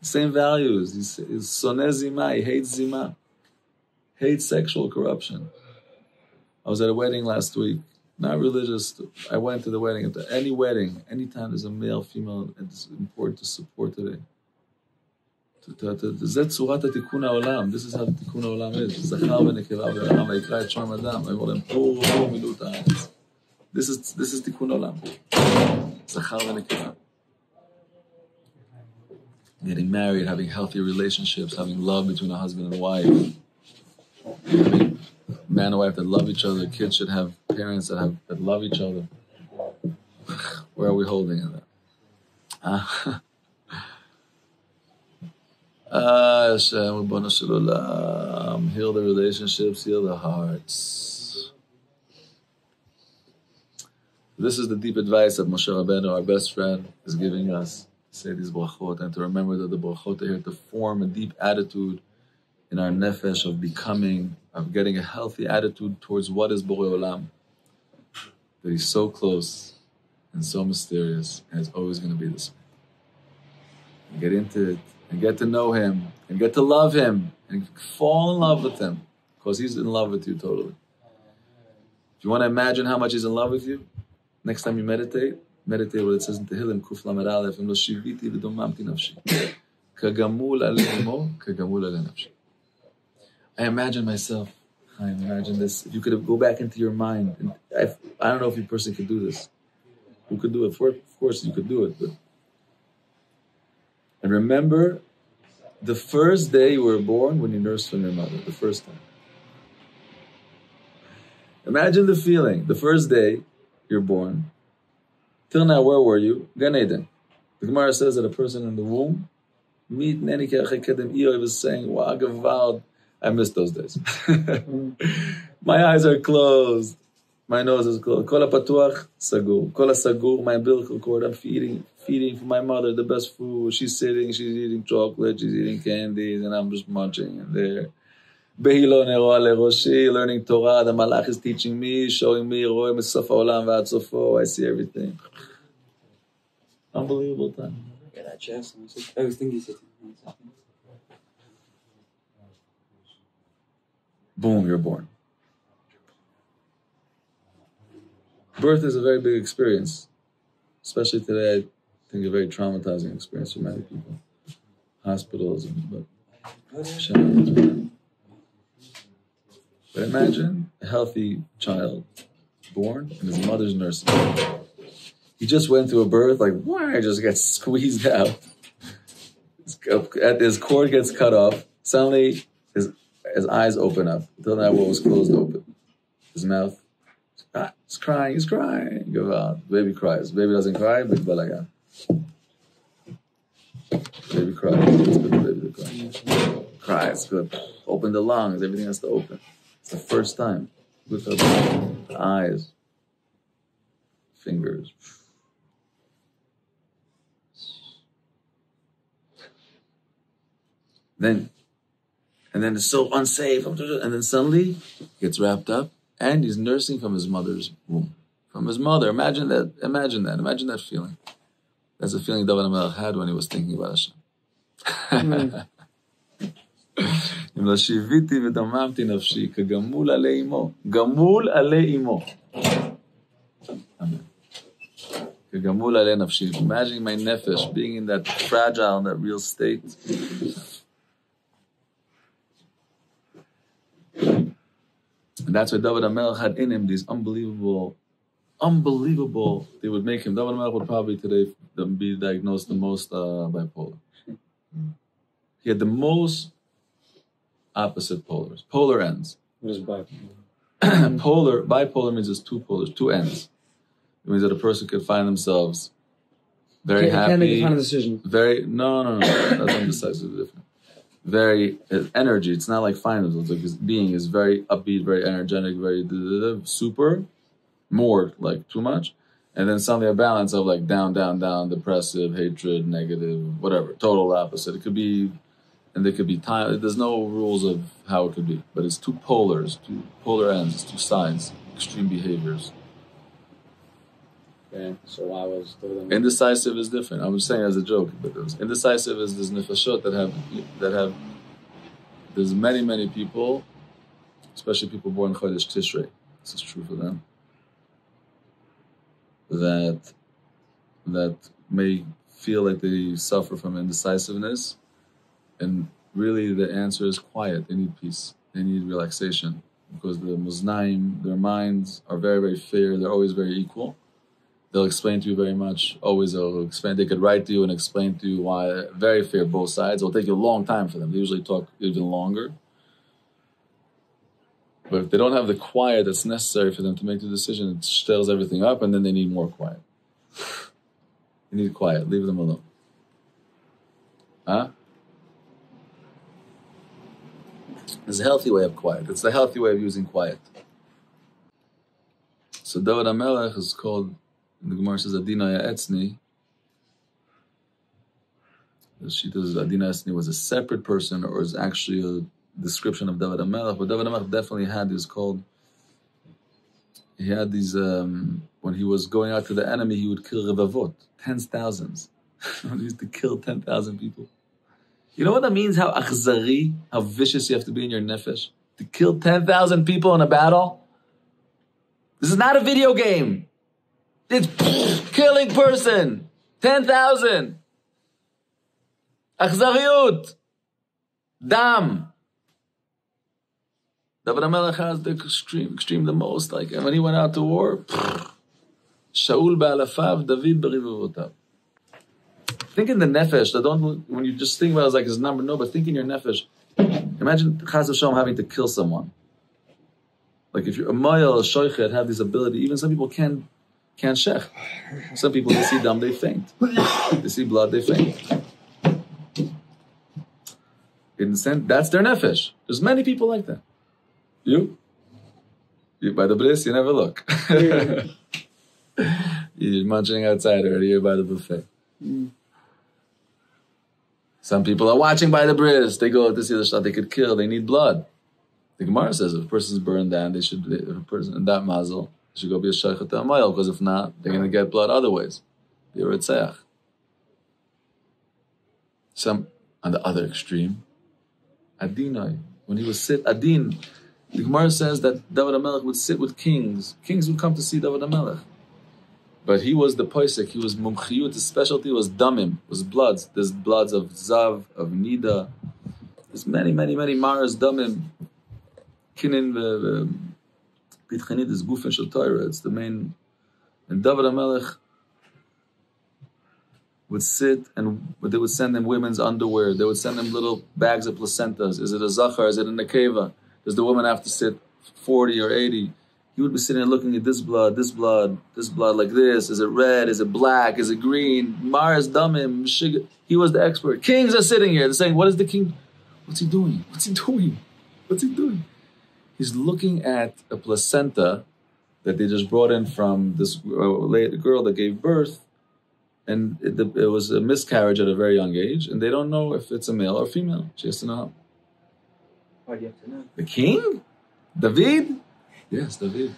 Same values. He's soneh zima. He hates zima. Hates sexual corruption. I was at a wedding last week. Not religious. I went to the wedding. At any wedding, anytime there's a male, female, it's important to support today. This is how the Tikkun HaOlam is. Zachar v'nekeva v'Aram v'yikra et Shem Adam. This is Tikkun HaOlam. Zachar v'nekeva. Getting married, having healthy relationships, having love between a husband and wife. Having man and wife that love each other. Kids should have parents that love each other. Where are we holding in that? Hashem, Ribono shel olam, heal the relationships, heal the hearts. This is the deep advice that Moshe Rabbeinu, our best friend, is giving us. To say these brachot and to remember that the brachot are here to form a deep attitude in our nefesh of becoming, of getting a healthy attitude towards what is Borei Olam. That he's so close and so mysterious, and it's always going to be this way. And get into it, and get to know him, and get to love him, and fall in love with him, because he's in love with you totally. If you want to imagine how much he's in love with you, next time you meditate what it says in Tehillim, Kuf Lamed Aleph, Im lo shiviti v'domamti nafshi, kagamul ale imo, kagamul ale nafshi. I imagine myself, I imagine this, if you could go back into your mind, and I don't know if a person could do this. Who could do it? Of course you could do it, but and remember the first day you were born when you nursed from your mother, the first time. Imagine the feeling, the first day you're born. Till now, where were you? Gan Eden. The Gemara says that a person in the womb, was saying, wow, Gavald, I miss those days. My eyes are closed. My nose is closed. Kol ha'patuach, sagur. Kol ha'sagur, my umbilical cord. I'm feeding for my mother the best food. She's sitting, she's eating chocolate, she's eating candies, and I'm just munching in there. Behilo nero ale roshi, learning Torah. The malach is teaching me, showing me, roim es sof ha'olam v'ad sofo. I see everything. Unbelievable time. Yeah, that chest. I was thinking sitting. Boom, you're born. Birth is a very big experience. Especially today, I think a very traumatizing experience for many people. Hospitals, but imagine a healthy child born and his mother's nursing. He just went through a birth, like, why? Just gets squeezed out. His cord gets cut off. Suddenly, his eyes open up. Until now, what was closed open. His mouth. He's crying. Go out. Baby cries. Baby doesn't cry, big balagan. Baby cries. It's good for baby to cry. Cry, it's good. Open the lungs. Everything has to open. It's the first time. Good for the eyes. Fingers. And then it's so unsafe. And then suddenly, he gets wrapped up. And he's nursing from his mother's womb. From his mother. Imagine that. Imagine that feeling. That's the feeling David HaMelech had when he was thinking about Hashem. Im lo shiviti v'domamti nafshi, kagamul ale imo. Gamul ale imo. Amen. Imagine my nefesh being in that fragile, in that real state. And that's why David HaMelech had in him these unbelievable, they would make him, David HaMelech would probably today be diagnosed the most bipolar. He had the most opposite polar ends. What is bipolar? Bipolar means there's two polars, two ends. It means that a person could find themselves very happy. Can't make a final decision. No. That's indecisive, different. Very energy. It's not like finals. It's like his being is very upbeat, very energetic, very super, more like too much, and then suddenly a balance of like down, depressive, hatred, negative, whatever, total opposite. It could be, and there could be time. There's no rules of how it could be, but it's two polars, two polar ends, it's two sides, extreme behaviors. Okay, so why was indecisive is different. I was saying as a joke, but indecisive is this nefashot that have. There's many people, especially people born in Chodesh Tishrei. This is true for them. That may feel like they suffer from indecisiveness, and really the answer is quiet. They need peace. They need relaxation, because the Muznaim, their minds are very, very fair. They're always very equal. They'll explain to you very much. Always they'll explain. They could write to you and explain to you why. Very fair, both sides. It'll take you a long time for them. They usually talk even longer. But if they don't have the quiet that's necessary for them to make the decision, it stirs everything up, and then they need more quiet. They need quiet. Leave them alone. Huh? There's a healthy way of quiet. It's the healthy way of using quiet. So David HaMelech is called, the Gemara says, Adina Ya'etzni. The Shita says Adina Ya'etzni was a separate person, or is actually a description of David HaMelech. But David HaMelech definitely had these he had these, when he was going out to the enemy, he would kill Revavot, tens thousands. He used to kill 10,000 people. You know what that means? How akhzari, how vicious you have to be in your nefesh to kill 10,000 people in a battle? This is not a video game. It's killing person. 10,000. Akhzariyut. Dam. David HaMelech has the extreme the most. Like when he went out to war, Shaul ba'alafav, David b'rivuvotav. Think in the nefesh. When you just think about it as like his number, no, but think in your nefesh. Imagine Chas v'shalom having to kill someone. Like if you're a mayal, a shoichet, have this ability. Even some people can't shech. Some people, they see dam, they faint. They see blood, they faint. In the sense, that's their nefesh. There's many people like that. You by the bris, you never look. You're munching outside already, you're by the buffet. Some people are watching by the bris. They go to see the shot they could kill. They need blood. The Gemara says if a person's burned down, if a person in that mazel, they should go be a shaychet amayel, because if not, they're going to get blood other ways. Be a ritzeach. Some, on the other extreme, Adinai, when he was Adin, the Gemara says that David HaMelech would sit with kings. Kings would come to see David HaMelech. But he was the poisek, he was mumchiyut, his specialty was damim, was bloods. There's bloods of Zav, of Nida. There's many maras damim. Kinin Pitchanid is Gufen Shel Torah. It's the main. And David HaMelech would sit, and they would send him women's underwear. They would send him little bags of placentas. Is it a zachar? Is it a nekeva? Does the woman have to sit 40 or 80? He would be sitting there looking at this blood like this. Is it red? Is it black? Is it green? Maras damim. He was the expert. Kings are sitting here. They're saying, what is the king? What's he doing? He's looking at a placenta that they just brought in from this girl that gave birth, and it was a miscarriage at a very young age, and they don't know if it's a male or female. She has to know. Why do you have to know? The king? David? Yes, David.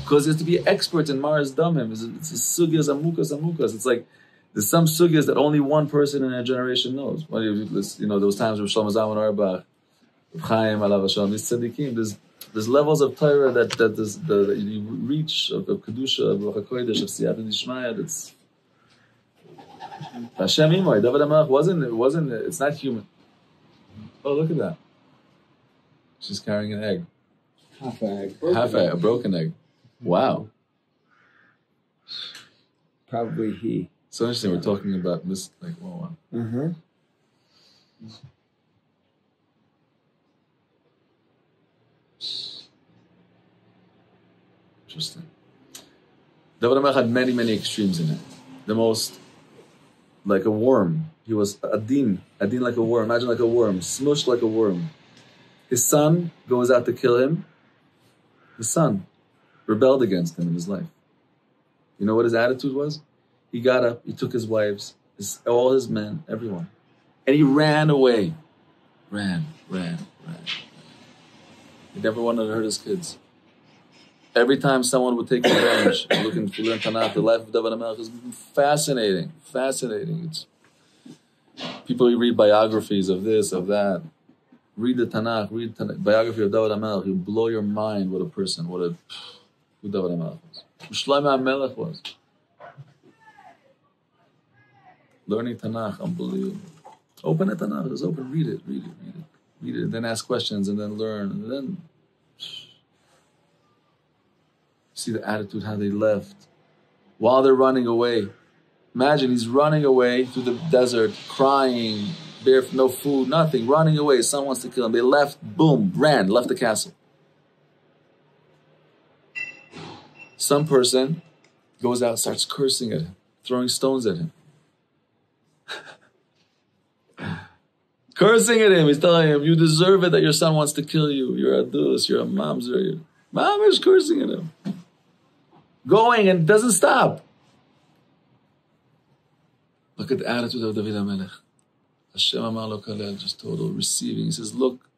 Because you have to be experts in Maras Damim. It's a sugyas, amukas. It's like, there's some sugyas that only one person in a generation knows. There was times where Shlomo Zalman Auerbach, Chaim Alav Hashem, these tzaddikim, there's levels of Torah that you reach, of Kedusha, of Ruach HaKodesh, of Siyata Dishmaya, Hashem Imoy, David HaMelech it's not human. Oh, look at that. She's carrying an egg. Half egg. A broken egg. Wow. Probably he. So interesting, we're talking about this, like, wow. Uh-huh. Interesting. David HaMelech had many, many extremes in it. The most, like a worm. He was adin like a worm. Imagine like a worm, smushed like a worm. His son goes out to kill him. His son rebelled against him in his life. You know what his attitude was? He got up, he took his wives, all his men, everyone. And he ran away. Ran. He never wanted to hurt his kids. Every time someone would take revenge, looking to learn Tanakh, the life of David HaMelech is fascinating. It's, people you read biographies of this, of that. Read the Tanakh, biography of David HaMelech. You'll blow your mind what a person, who David HaMelech was. Who Shlomo HaMelech was. Learning Tanakh, unbelievable. Open the Tanakh, just open, read it, and then ask questions, and then learn, and then see the attitude, how they left. While they're running away. Imagine he's running away through the desert, crying, barefoot, no food, nothing, running away. Someone wants to kill him. They left, boom, left the castle. Some person goes out, starts cursing at him, throwing stones at him. Cursing at him, he's telling him, you deserve it that your son wants to kill you. You're a dus, you're a mamzer. Mom is cursing at him. Going and doesn't stop. Look at the attitude of David HaMelech. Hashem Amar Lo Kalel, just total receiving. He says, look,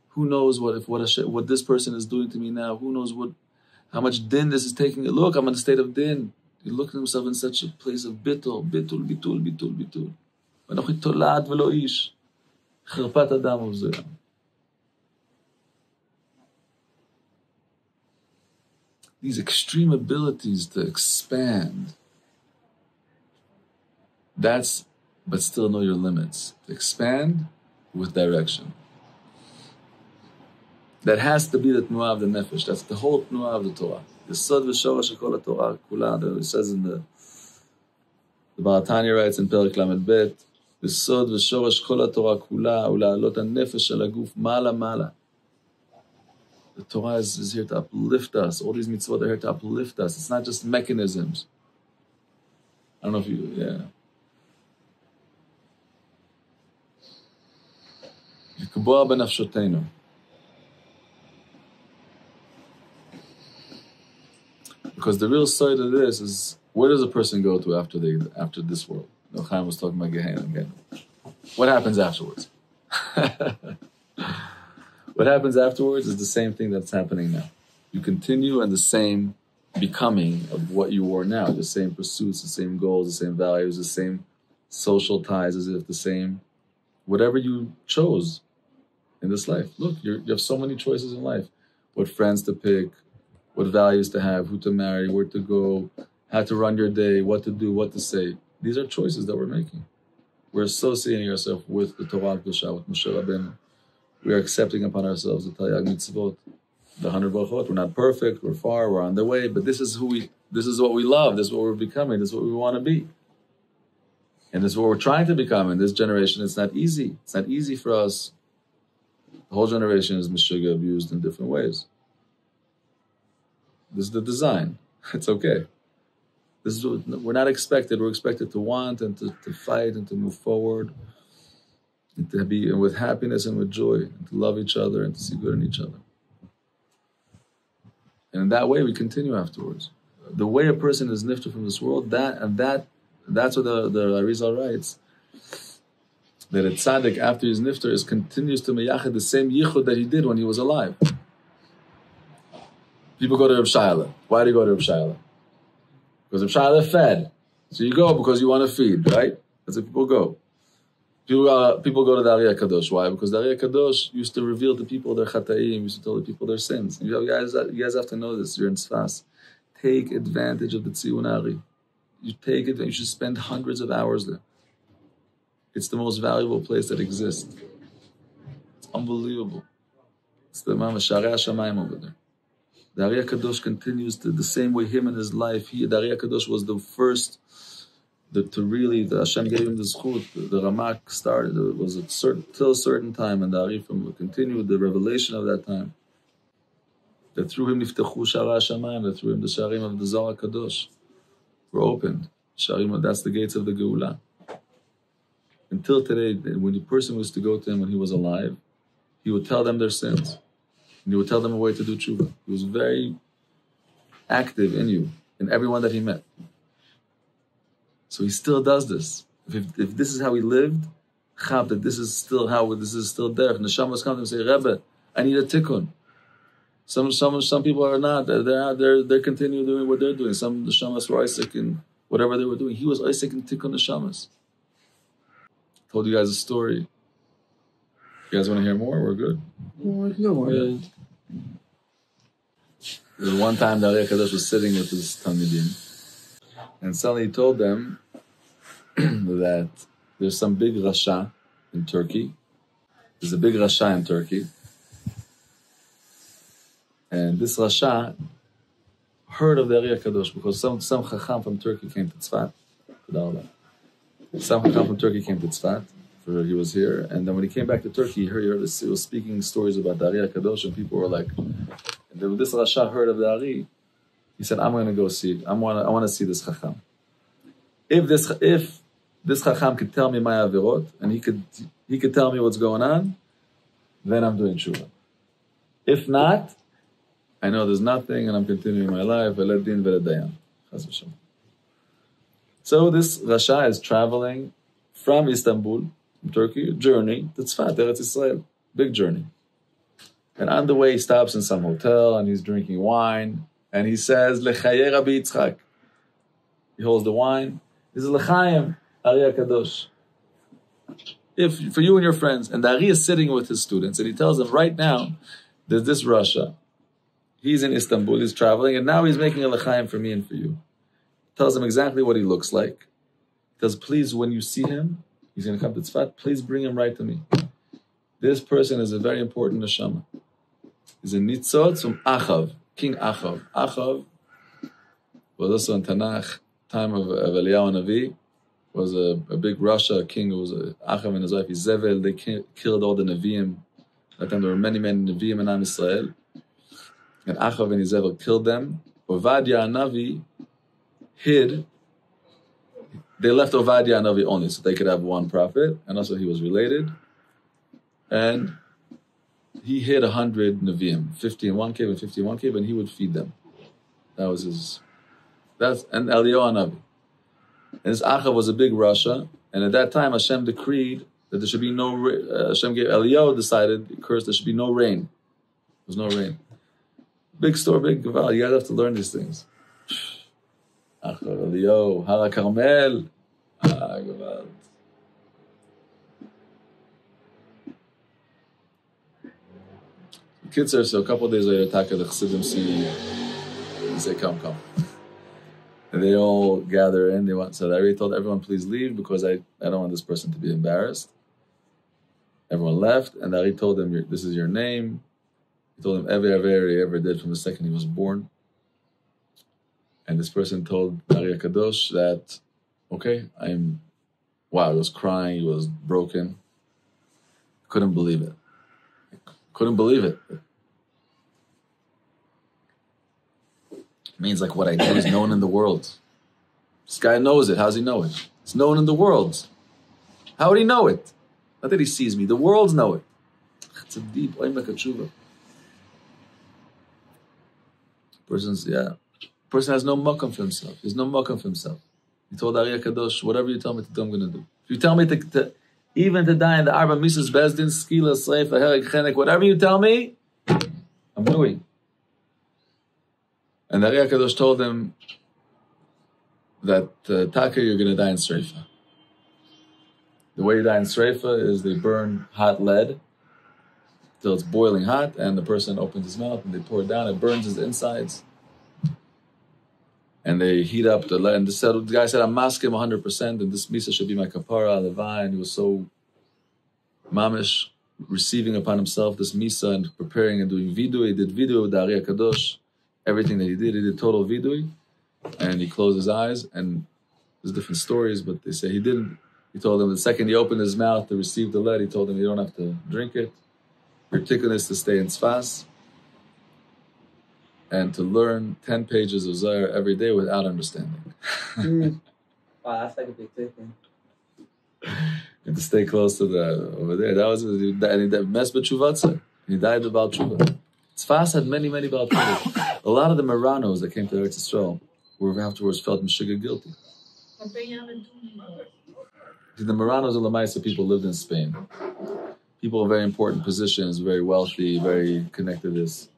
who knows what this person is doing to me now? Who knows how much din this is taking? Look, I'm in a state of din. He looked at himself in such a place of bitul. V'anochi tolad v'lo ish. Chirpat adam uvzuyam. These extreme abilities to expand. But still know your limits. To expand with direction. That has to be the tnuah of the nefesh. That's the whole tnuah of the Torah. The sod v'shorash shekol Torah kula. It says in the Baal Tanya writes in Perek Lamed Bet, the sod v'shorash kol Torah kula ula'alot hanefesh al haguf mala. The Torah is here to uplift us. All these mitzvot are here to uplift us. It's not just mechanisms. I don't know if Yikboa b'nafshotenu. Because the real side of this is, where does a person go to after this world? Chaim was talking about Gehenna again. What happens afterwards? What happens afterwards is the same thing that's happening now. You continue in the same becoming of what you were now, the same pursuits, the same goals, the same values, the same social ties, as if the same, whatever you chose in this life. Look, you have so many choices in life. What friends to pick, what values to have, who to marry, where to go, how to run your day, what to do, what to say. These are choices that we're making. We're associating ourselves with the Torah Kedusha, with Moshe Rabbeinu. We are accepting upon ourselves the Taryag Mitzvot, the 100 Berachot. We're not perfect, we're far, we're on the way, but this is what we love, this is what we're becoming, this is what we want to be. And this is what we're trying to become in this generation. It's not easy. It's not easy for us. The whole generation is mishuga, abused in different ways. This is the design. It's okay. This is what, we're not expected. We're expected to want and to fight and to move forward. And to be with happiness and with joy. And to love each other and to see good in each other. And in that way, we continue afterwards. The way a person is nifter from this world, that's what the Arizal writes. That a tzaddik, after his nifter, continues to meyachid the same yichud that he did when he was alive. People go to Reb Shaila. Why do you go to Reb Shaila? Because Reb Shaila fed. So you go because you want to feed, right? That's why people go. People go to the Ari HaKadosh. Why? Because the Ari HaKadosh used to reveal to people their chataim, used to tell the people their sins. You guys have to know this. You're in Tzfas. Take advantage of the Tziyun Ari. you take it and you should spend hundreds of hours there. It's the most valuable place that exists. It's unbelievable. It's the Mama Sharei HaShamayim over there. The Ari HaKadosh continues to the same way him in his life. The Ari HaKadosh was the first the Hashem gave him the zchut. The Ramak started. It was till a certain time, and the Ari continued the revelation of that time. That through him niftechu sharei hashamayim. That through him the sharim of the Zohar HaKadosh were opened. Sharim, that's the gates of the Geula. Until today, when the person was to go to him when he was alive, he would tell them their sins. And he would tell them a way to do tshuva. He was very active in you, in everyone that he met. So he still does this. If this is how he lived, chab, that this is still derech. Neshamas come to him and say, Rebbe, I need a tikkun. Some people are not. They're continuing doing what they're doing. Some neshamas were Isaac in whatever they were doing. He was Isaac in tikkun neshamas. Told you guys a story. You guys want to hear more? We're good. No more. Yeah. There was one time the Ari HaKadosh was sitting with his Talmidim, and suddenly he told them that there's some big Rasha in Turkey. There's a big Rasha in Turkey. And this Rasha heard of the Ari HaKadosh because some Chacham from Turkey came to Tzfat. Some Chacham from Turkey came to Tzfat. He was here. And then when he came back to Turkey, he was speaking stories about the Ari HaKadosh, and people were like, and when this Rasha heard of the Ari, he said, I'm going to go see it. I want to see this Chacham. If this Chacham could tell me my avirot, and he could tell me what's going on, then I'm doing tshuva. If not, I know there's nothing, and I'm continuing my life. So this Rasha is traveling from Istanbul, from Turkey, journey to Tzfat, Eretz Yisrael, big journey. And on the way, he stops in some hotel, and he's drinking wine, and he says, Lechaye Rabbi Yitzchak. He holds the wine. He says, L'chaim, Ari HaKadosh. For you and your friends. And the Ari is sitting with his students, and he tells them, right now, there's this Rasha. He's in Istanbul, he's traveling, and now he's making a L'chaim for me and for you. Tells them exactly what he looks like. Because please, when you see him, he's going to come to Tzfat, please bring him right to me. This person is a very important neshama. He's a nitzot from Achav, King Achav. Achav was also in Tanakh, time of Eliyahu Navi, was a big Russia king. It was Achav and his wife Izevel. They killed all the Nevi'im. At that time there were many Nevi'im in Am Yisrael. And Achav and Izevel killed them. Ovadia Navi hid. They left Ovadia Navi only so they could have one prophet, and also he was related. And he hid 100 Nevi'im, 50 in one cave and 50 in one cave, and he would feed them. That was his. And Eliyahu Navi. And this Achav was a big Rasha, and at that time Hashem decreed that there should be no. Hashem gave Eliyahu decided, cursed, there should be no rain. There was no rain. Big story, big gaval. You guys have to learn these things. Achav, Eliyahu, Hara Carmel, gaval. Kids are so a couple of days later, Taka the Chassidim see, and say, come. And they all gather in. So I already told everyone, please leave because I don't want this person to be embarrassed. Everyone left, and Ari told them, this is your name. He told them every he ever did from the second he was born. And this person told Ari HaKadosh that, okay, he was crying, he was broken. Couldn't believe it. It means like what I do is known in the world. This guy knows it. How does he know it? It's known in the world. How would he know it? Not that he sees me. The worlds know it. It's a deep oimek tshuva. Person has no makam for himself. He has no makam for himself. He told Ari HaKadosh, whatever you tell me to do, I'm going to do. If you tell me even to die in the Arba Mises Bezdin, Skila, Sreifa, Herek, Chenek, whatever you tell me, I'm doing. And Ari HaKadosh told him that Taka, you're going to die in Sreifa. The way you die in Sreifa is they burn hot lead till it's boiling hot, and the person opens his mouth and they pour it down, it burns his insides. And they heat up the lead. And the guy said, I'm masking 100%, and this misa should be my kapara, levai. And he was so mamish, receiving upon himself this misa and preparing and doing vidui. He did vidui with the Ari HaKadosh. Everything that he did total vidui. And he closed his eyes. And there's different stories, but they say he didn't. He told him the second he opened his mouth to receive the lead, he told him you don't have to drink it. Your tikkun is to stay in tzfas and to learn 10 pages of Zohar every day without understanding. Wow, that's like a big tikkun. And to stay close to over there. That was, and he messed with Tshuvatza. He died about Tshuva. Tzfas had many, many Baal Tshuva. A lot of the Maranos that came to Eretz Yisrael were afterwards felt Meshuggah guilty. The Maranos and Lamaisa people lived in Spain. People of very important positions, very wealthy, very connected to this.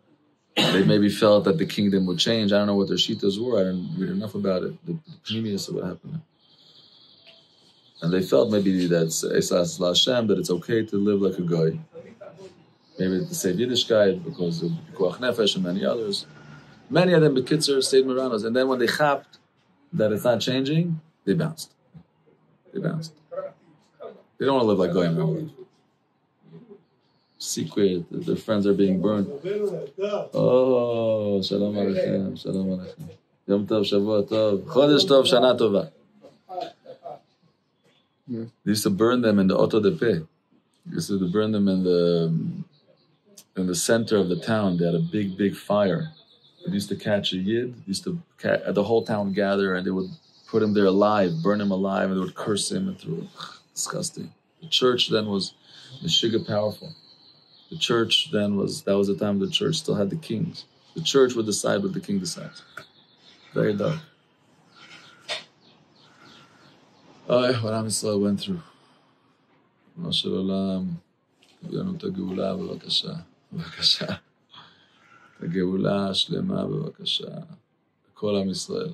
They maybe felt that the kingdom would change. I don't know what their shitas were. I didn't read enough about it. The previous of what happened. And they felt maybe that Esas Hashem, that it's okay to live like a goy. Maybe to save Yiddishkeit because of Pikuach Nefesh and many others. Many of them, Bekitzer, stayed Maranos. And then when they chapped that it's not changing, they bounced. They bounced. They don't want to live like goyim anymore. Secret, their friends are being burned. Oh, shalom aleichem, shalom aleichem. Yom tov, shavua tov, chodesh tov, shana tova. They used to burn them in the Auto de Pe. They used to burn them in the center of the town. They had a big, big fire. They used to catch a yid. They used to the whole town gather, and they would put him there alive, burn him alive, and they would curse him and throw it. Disgusting. The church then was Meshuggah powerful. The church then that was the time the church still had the kings. The church would decide what the king decides. Very dark. Oh, what Am Yisrael went through. ריבונו של עולם, תביא לנו את הגאולה בבקשה. בבקשה. את הגאולה השלמה בבקשה. לכל עם ישראל.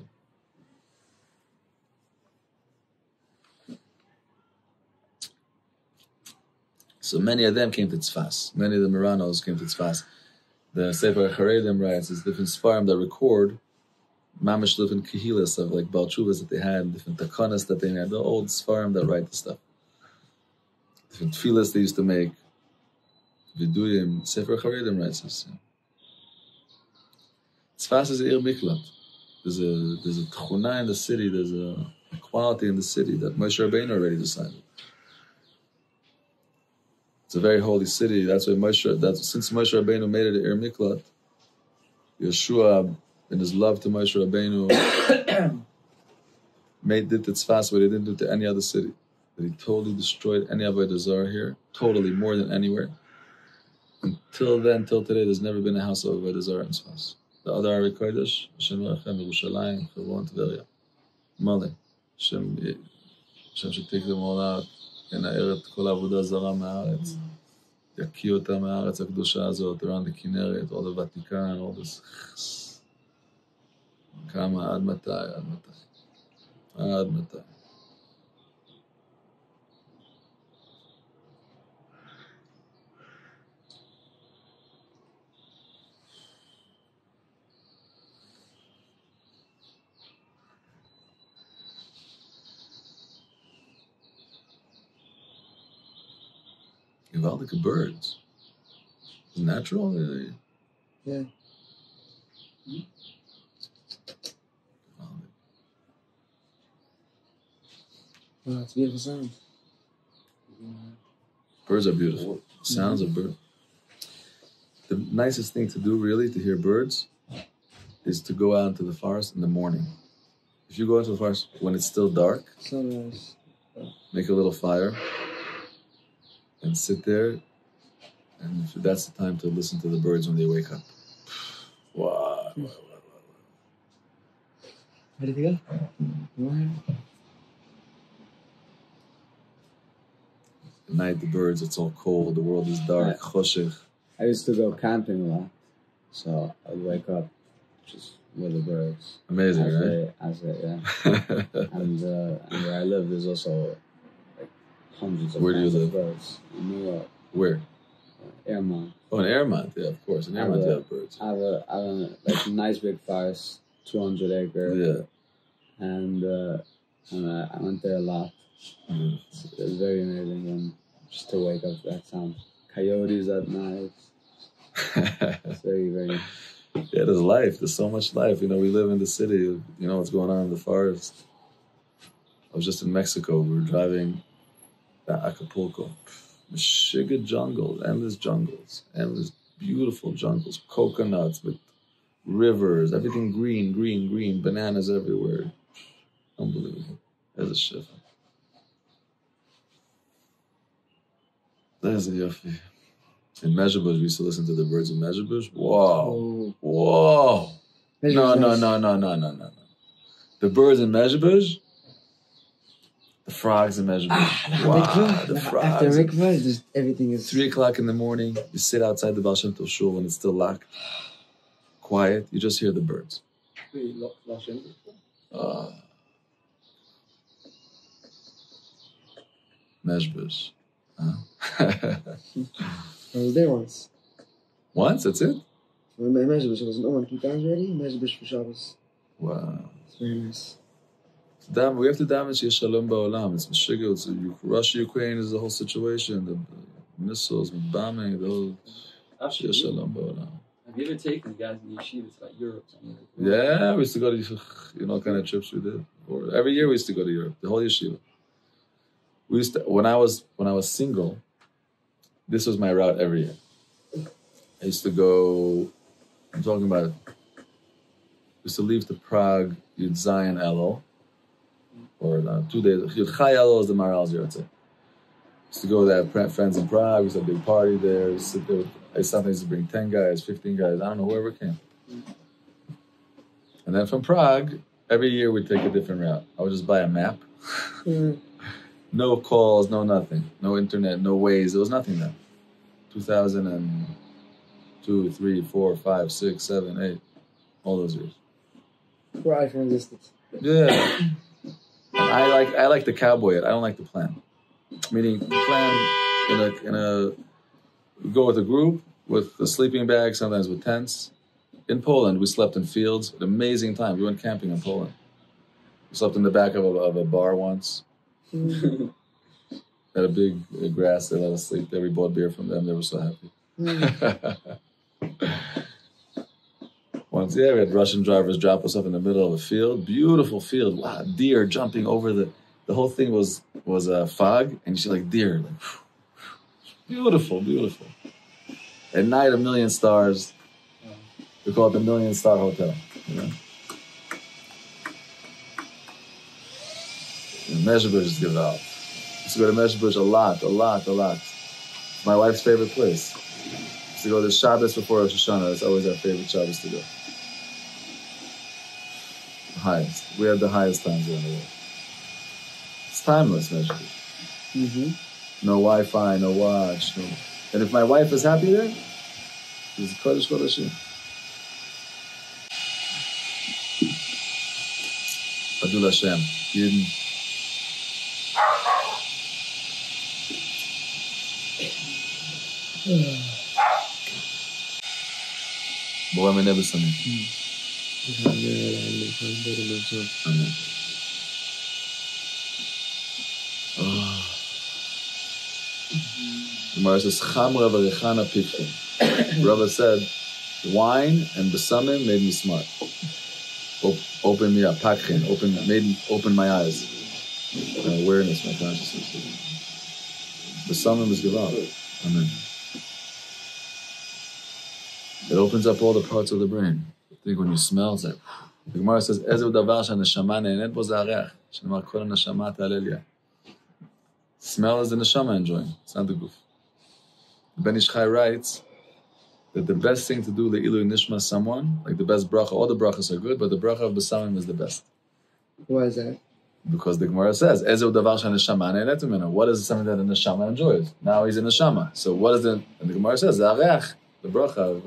So many of them came to Tzfas. Many of the Maranos came to Tzfas. The Sefer Charedim writes, there's different Sfarim that record mamish different kehilas of like Baal Tshuvas that they had, different takanas that they had, the old Sfarim that write the stuff. Different tefillas they used to make. Viduyim. Sefer Charedim writes this. Tzfas is a Ir Miklat. There's a tchuna in the city, there's a quality in the city that Moshe Rabbeinu already decided. It's a very holy city. That's why since Moshe Rabbeinu made it an Ir Miklat, Yeshua, in his love to Moshe Rabbeinu, did Tzfas what he didn't do to any other city. That he totally destroyed any Avodah Zarah here, totally, more than anywhere. Until then, till today, there's never been a house of Avodah Zarah in Tzfas. The other Ari Kodesh, Hashem Yerachem, Yerushalayim, Hebron, Tveria, Mali. Hashem should take them all out. ינער את כל העבודה זרה מהארץ, יקיא אותה מהארץ הקדושה הזאת, around the כנרת, all the Vatican, all this. כמה, עד מתי, עד מתי, עד מתי. Geweldige birds. It's natural. Yeah. Oh, it's a beautiful sound. Birds are beautiful. Sounds of birds. The nicest thing to do, really, to hear birds, is to go out into the forest in the morning. If you go into the forest when it's still dark, Sunrise. make a little fire, and sit there, and that's the time to listen to the birds when they wake up. Wow. Ready to go? At night, the birds, it's all cold, the world is dark, choshech. I used to go camping a lot, so I'd wake up just with the birds. Amazing, right? Yeah. and where I live, there's also like hundreds of Where do you live? birds in New York. Where? Airmont. Oh, in Airmont, yeah, of course. In Airmont, you have birds. I have a like nice big forest 200-acre. Yeah. And I went there a lot. It was very amazing, and just to wake up to that sound. Coyotes at night. It's very, very... Yeah, there's life. There's so much life. You know, we live in the city. You know what's going on in the forest. I was just in Mexico. We were driving to Acapulco. Sugar jungles, endless beautiful jungles, coconuts with rivers, everything green, bananas everywhere. Unbelievable. There's a shift. There's a yofi. In Mezhebush, we used to listen to the birds of Mezhebush. Whoa. Whoa. No. The birds in Mezhebush, the frogs in Mezhebush. Wow, the frogs. After mikvah, just everything is... 3 o'clock in the morning, you sit outside the Baal Shem Tov shul when it's still locked. Quiet, you just hear the birds. Mezhebush. I was there once. Once? That's it? Mezhebush. I was no one 2 times already. Mezhebush for Shabbos. Wow. It's very nice. We have to damage Shalom Ba'olam. It's Meshiga. It's Russia, Ukraine is the whole situation. The missiles, the bombing, the whole Shalom Ba'olam. Have you ever taken the guys in the yeshiva to like Europe? Yeah, we used to go to, you know, what kind of trips we did. Every year we used to go to Europe, the whole yeshiva. We used to, when I was single, this was my route every year. I used to go, I'm talking about, I used to leave to Prague, Yud Zayin Elul, or 2 days, Yud Chai Elul is the Maharal's Yotze. Used to go there, have friends in Prague, we used to have a big party there, we used to sit there, I sometimes used to bring 10 guys, 15 guys, I don't know, whoever came. And then from Prague, every year we'd take a different route. I would just buy a map. No calls, no nothing. No internet, no Waze. There was nothing then. 2002, 3, 4, 5, 6, 7, 8. All those years. Before iPhone existed. Yeah. I like the cowboy it. I don't like the plan. Meaning plan in a go with a group with a sleeping bag, sometimes with tents. In Poland, we slept in fields. An amazing time. We went camping in Poland. We slept in the back of a bar once. Had a big grass. They let us sleep there. We bought beer from them. They were so happy. Once, we had Russian drivers drop us up in the middle of a field. Beautiful field. Wow, deer jumping over the whole thing was fog, and you see like deer. Like, beautiful. At night, 1,000,000 stars. We call it the 1,000,000-star hotel. You know? Mezhebush is give out. Used to go to Mezhebush a lot. My wife's favorite place. Used to go to Shabbos before Rosh Hashanah. It's always our favorite Shabbos to go. The highest. We have the highest times in the world. It's timeless, Mezhebush. No Wi-Fi, no watch. No. And if my wife is happy there, it's Kodesh Kodeshim. Adul Hashem. Yidden. Boy, I'm never seen it. Amen. The Gemara says, Chamra v'rechana pitchu. Rabbi said, wine and besamim made me smart. Open me up, pakhin, open my eyes. My awareness, my consciousness. Besamim is gewalt. Amen. It opens up all the parts of the brain. I think when you smell, it's like, the Gemara says, Ezev davar she'neshama ne'enet bo za'arech. She'nemar kol ha'neshama ta'alel. Smell is the neshama enjoying. It's not the goof. Ben Ish Chai writes that the best thing to do le'ilu nishma someone, like the best bracha, all the brachas are good, but the bracha of besamim is the best. Why is that? Because the Gemara says, Ezev davar she'neshama ne'enet minhu. What is something that the neshama enjoys? Now he's a neshama. So what is the? And the Gemara says, za'arech. The bracha of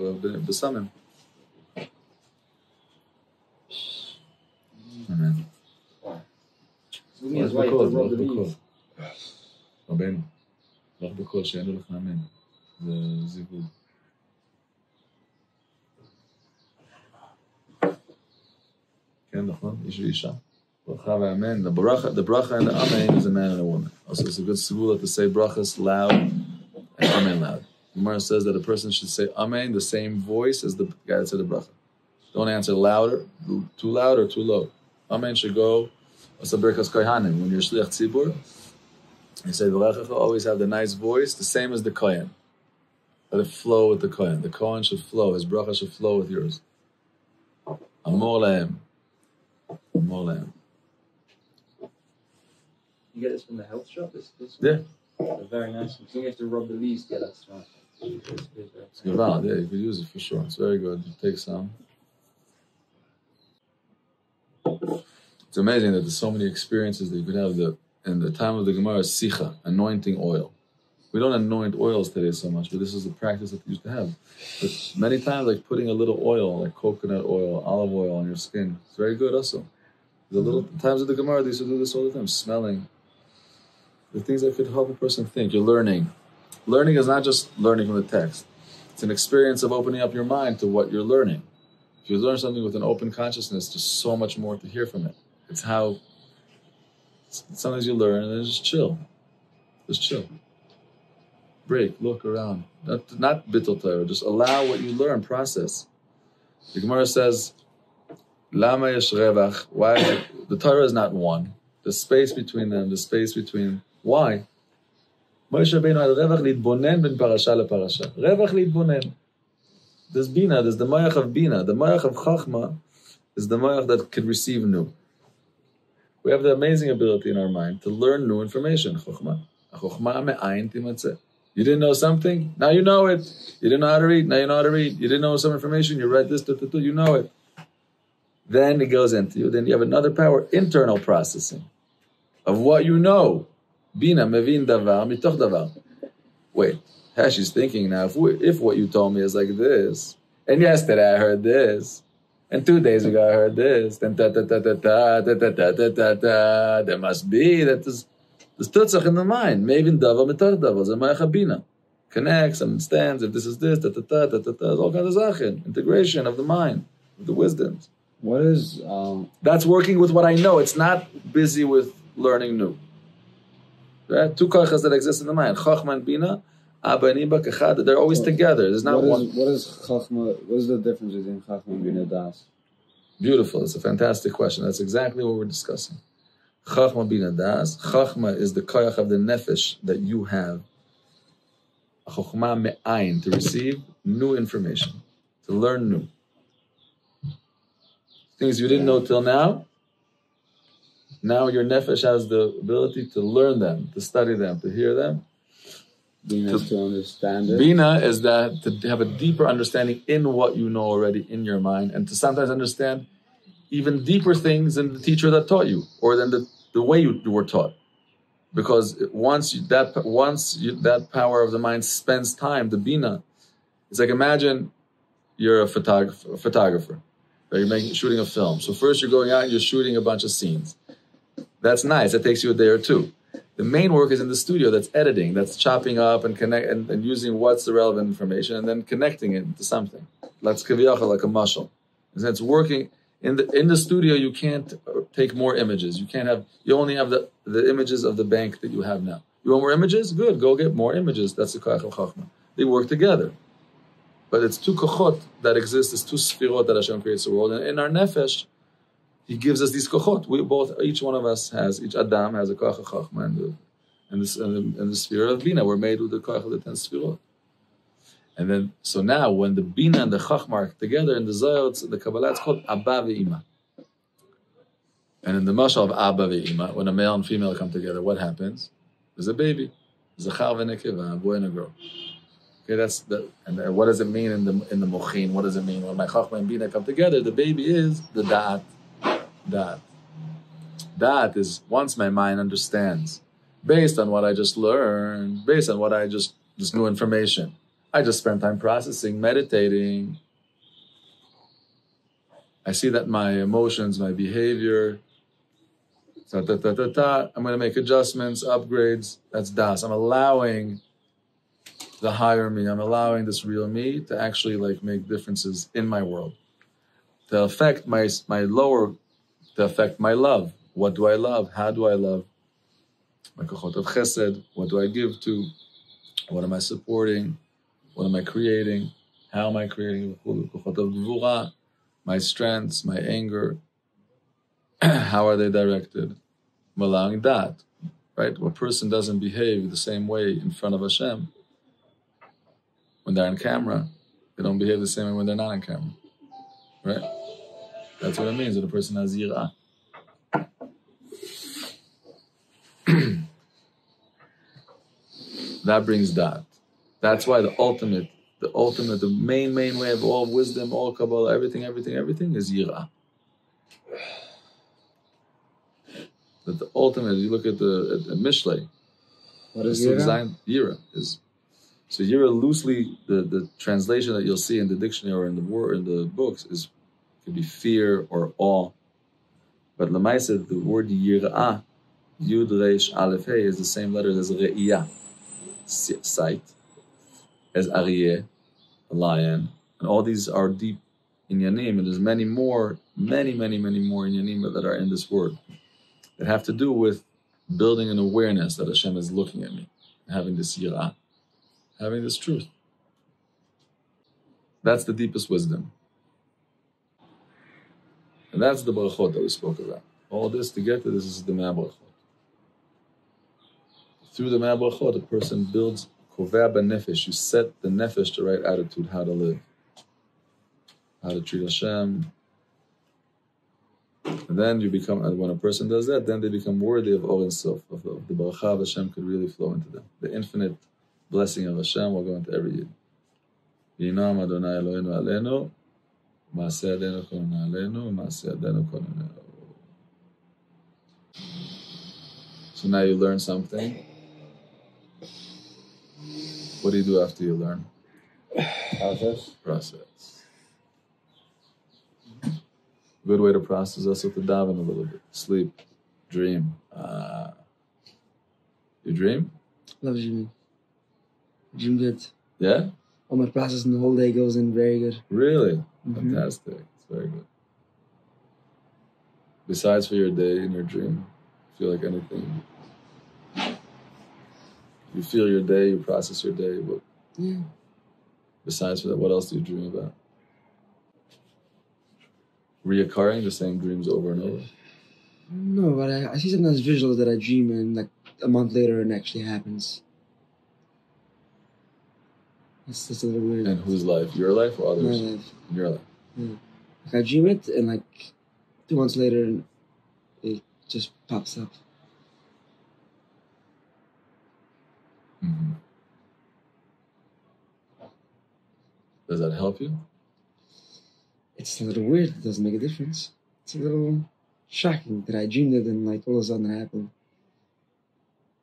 besamim. Amen. So me is why you have to rub the leaves. רבנו, לך בכל שאינו לך אמן. זה זיווג. Ish v'isha. Bracha v'amen. The bracha and the amen is a man and a woman. Also, it's a good segula to say brachas loud and amen loud. The Gemara says that a person should say amen the same voice as the guy that said the bracha. Don't answer louder, too loud or too low. Amen should go. Also, Berachot kohanim. When you're shliach tzibur, you say v'rachacha, always have the nice voice, the same as the kohen. Let it flow with the kohen. The kohen should flow. His bracha should flow with yours. Amor lahem. Amor lahem. You get this from the health shop? This Yeah. They're very nice. I think you have to rub the leaves to get that smell. It's Gaval, yeah, you could use it for sure. It's very good. You take some. It's amazing that there's so many experiences that you could have. In the time of the Gemara, sicha, anointing oil. We don't anoint oils today so much, but this is the practice that we used to have. But many times, like putting a little oil, like coconut oil, olive oil on your skin, it's very good also. The little times of the Gemara, they used to do this all the time, smelling. The things that could help a person think. You're learning. Learning is not just learning from the text. It's an experience of opening up your mind to what you're learning. If you learn something with an open consciousness, there's so much more to hear from it. It's how sometimes you learn and then just chill. Just chill. Break, look around. Not bittul Torah, just allow what you learn, process. The Gemara says, Lama yesh revach. Why? The Torah is not one. The space between them, the space between. Why? Moshe Rabbeinu had revach lidbonen ben parasha leparasha. Revach lidbonen. There's bina, there's the mayach of bina. The mayach of chachma is the mayach that can receive new. We have the amazing ability in our mind to learn new information. Chachma. Chachma me'ayin timatzeh. You didn't know something? Now you know it. You didn't know how to read? Now you know how to read. You didn't know some information? You read this, you know it. Then it goes into you. Then you have another power, internal processing of what you know. Bina mevin davar mitoch davar. Wait, Hashi's thinking now, if what you told me is like this, and yesterday I heard this, and 2 days ago I heard this, then there must be that there's tutzach in the mind. Mevin davar mitoch davar. Zemayach bina. Connects, understands, if this is this, all kinds of zachin. Integration of the mind, of the wisdoms. What is... That's working with what I know. It's not busy with learning new. Right? Two kochas that exist in the mind. Chachma and Bina, Abba and Iba, Kechad, they're always together. There's not one. What is Chachma? What is the difference between Chachma and Bina Das? Beautiful. It's a fantastic question. That's exactly what we're discussing. Chachma Bina Das. Chachma is the koach of the nefesh that you have. Chachma me'ayin, to receive new information, to learn new. Things you didn't know till now. Now your nefesh has the ability to learn them, to study them, to hear them. Bina is to understand it. Bina is that to have a deeper understanding in what you know already in your mind, and to sometimes understand even deeper things than the teacher that taught you, or than the way you were taught. Because once that power of the mind spends time, the Bina, it's like imagine you're a photographer. You're shooting a film. So first you're going out and you're shooting a bunch of scenes. That's nice. That takes you a day or two. The main work is in the studio. That's editing. That's chopping up and connect and using what's the relevant information and then connecting it to something. That's kaviyachal, like a muscle. And it's working in the studio. You can't take more images. You only have the images of the bank that you have now. You want more images? Good. Go get more images. That's the koach of chachma. They work together. But it's two kochot that exist, it's two sfirot that Hashem creates the world. And in our nefesh, He gives us these kochot. Each one of us has, each Adam has a koach of chachma and the sphere of Bina. We're made with the koach of the 10 sfirot. And then, so now, when the Bina and the chachma are together in the Zohar, the Kabbalah, it's called Abba ve'ima. And in the mashal of Abba ve'ima, when a male and female come together, what happens? There's a baby. Zachar v'nekeva, a boy and a girl. Okay, and what does it mean in the mochin? What does it mean when my chachma and bina come together? The baby is the da'at. Da'at is once my mind understands, based on what I just learned, based on what I just new information. I just spent time processing, meditating. I see that my emotions, my behavior, I'm going to make adjustments, upgrades. That's das. I'm allowing the higher me, I'm allowing this real me to actually make differences in my world, to affect my lower to affect my love. What do I love? How do I love? My kochot of chesed. What do I give to? What am I supporting? What am I creating? How am I creating? Kochot of gvura. My strengths, my anger. How are they directed? I'm allowing that, right? A person doesn't behave the same way in front of Hashem when they're on camera. They don't behave the same way when they're not on camera, right? That's what it means that a person has yirah. That brings that. That's why the main way of all wisdom, all Kabbalah, everything is yirah. That the ultimate, you look at the Mishlei. What is yirah? Yirah is, so yirah loosely, the translation that you'll see in the dictionary or in the books is, could be fear or awe. But Lamaisa, the word yirah, Yud Reish Aleph Hey, is the same letters as Re'iyah, sight, as Aryeh, a lion, and all these are deep inyanim, and there's many more inyanim that are in this word that have to do with building an awareness that Hashem is looking at me, having this yirah, having this truth. That's the deepest wisdom. And that's the Berachot that we spoke about. All this to get to this is the Berachot. Through the Berachot, a person builds koveh b'nefesh. You set the nefesh the right attitude, how to live, how to treat Hashem. And then you become, and when a person does that, then they become worthy of Or Ein Sof, of the Baracha of Hashem could really flow into them. The infinite blessing of Hashem will go into every Yid. Yinam Adonai Eloheinu Aleinu, Ma'aseh Yadenu Konenu Aleinu, Ma'aseh Yadenu Konenu. So now you learn something. What do you do after you learn? Process. Good way to process also to daven a little bit. Sleep, dream. You dream? Love dreaming. Dream good. Yeah? All my process and the whole day goes in very good. Really? Fantastic. It's very good. Besides for your day and your dream, feel like anything. You feel your day, you process your day. But besides for that, what else do you dream about? Reoccurring the same dreams over and over? No, but I see sometimes visuals that I dream and like a month later it actually happens. It's just a little weird. And whose life? Your life or others? My life. Your life. Yeah. Like I dream it and like 2 months later it just pops up. Mm-hmm. Does that help you? It's a little weird. It doesn't make a difference. It's a little shocking that I dreamed it and like all of a sudden it happened.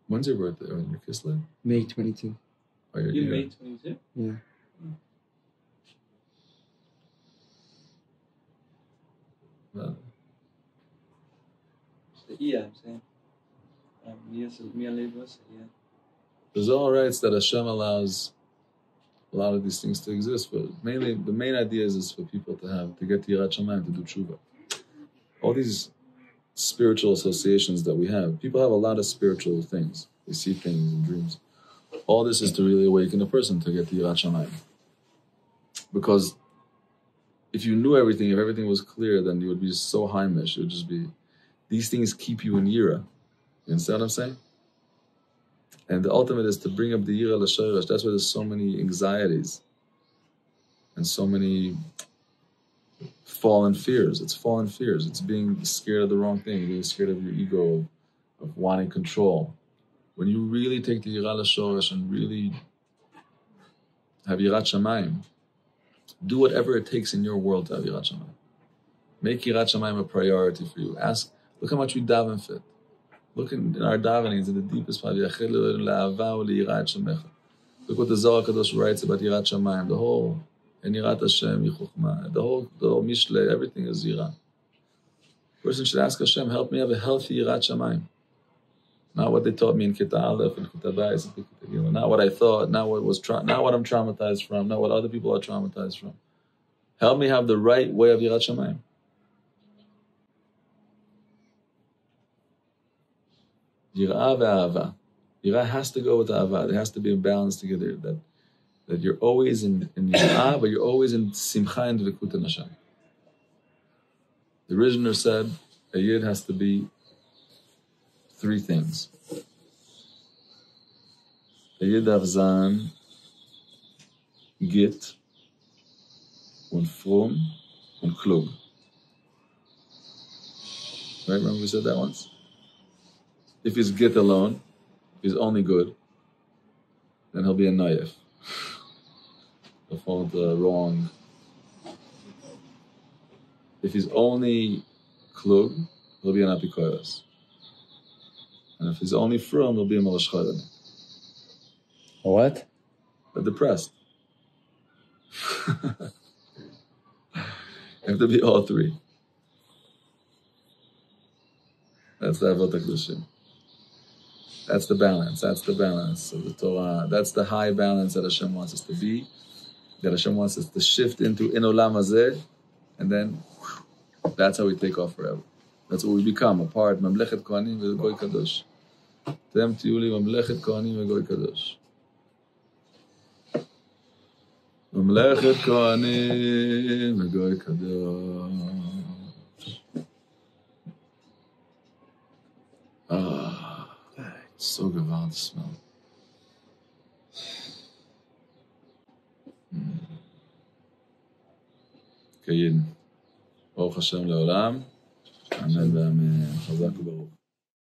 When's your birthday? When your Kislev? May 22. Oh, You May 22? Yeah. No. The I'm saying. Mia Levos, yeah. There's all rights that Hashem allows a lot of these things to exist, but mainly the main idea is for people to get to Yirat Shamayim, to do tshuva. All these spiritual associations that we have, people have a lot of spiritual things. They see things in dreams. All this is to really awaken a person to get to Yirat Shamayim. Because if you knew everything, if everything was clear, then you would be so heimish. It would just be, these things keep you in Yira. You understand what I'm saying? And the ultimate is to bring up the Yira L'Shayrash. That's why there's so many anxieties and so many fallen fears. It's fallen fears. It's being scared of the wrong thing, being scared of your ego, of wanting control. When you really take the Yira L'Shayrash and really have Yirat Shamayim, do whatever it takes in your world to have Yirat Shamayim. Make Yirat Shamayim a priority for you. Ask, look how much we daven fit. Look in our davenings, in the deepest part. Look what the Zohar Kadosh writes about Yirat Shamayim. The whole, and Yirat Hashem, Yichuchma, the whole Mishle, everything is Yirat. Person should ask Hashem, help me have a healthy Yirat Shamayim. Not what they taught me in Kita Aleph and Kita Bayis, not what I thought, not what I'm traumatized from, not what other people are traumatized from. Help me have the right way of Yirat Shamayim. Yirah ve'ahava. Yirah has to go with ahava. There has to be a balance together. That you're always in yirah, but you're always in simcha and dvekut in Hashem. The Rishner said a yid has to be three things. A yid darf sein Git und fromm und klug. Right? Remember we said that once? If he's Git alone, if he's only good, then he'll be a naif. He'll fall into the wrong. If he's only klug, he'll be an apikoros. And if he's only frum, he'll be a malashchadani. What? They're depressed. You have to be all three. That's the Avot HaKadoshim. That's the balance. That's the balance of the Torah. That's the high balance that Hashem wants us to be. That Hashem wants us to shift into in olam hazeh, and then that's how we take off forever. That's what we become, a part. Mamlechet Kohanim ve'Goy Kadosh. Tem tiyuli Mamlechet Kohanim ve'Goy Kadosh. Mamlechet Kohanim ve'Goy Kadosh. It's so gewaltig to smell. Kayyin. Baruch Hashem le'olam. Amen ואמן. חזק וברוך.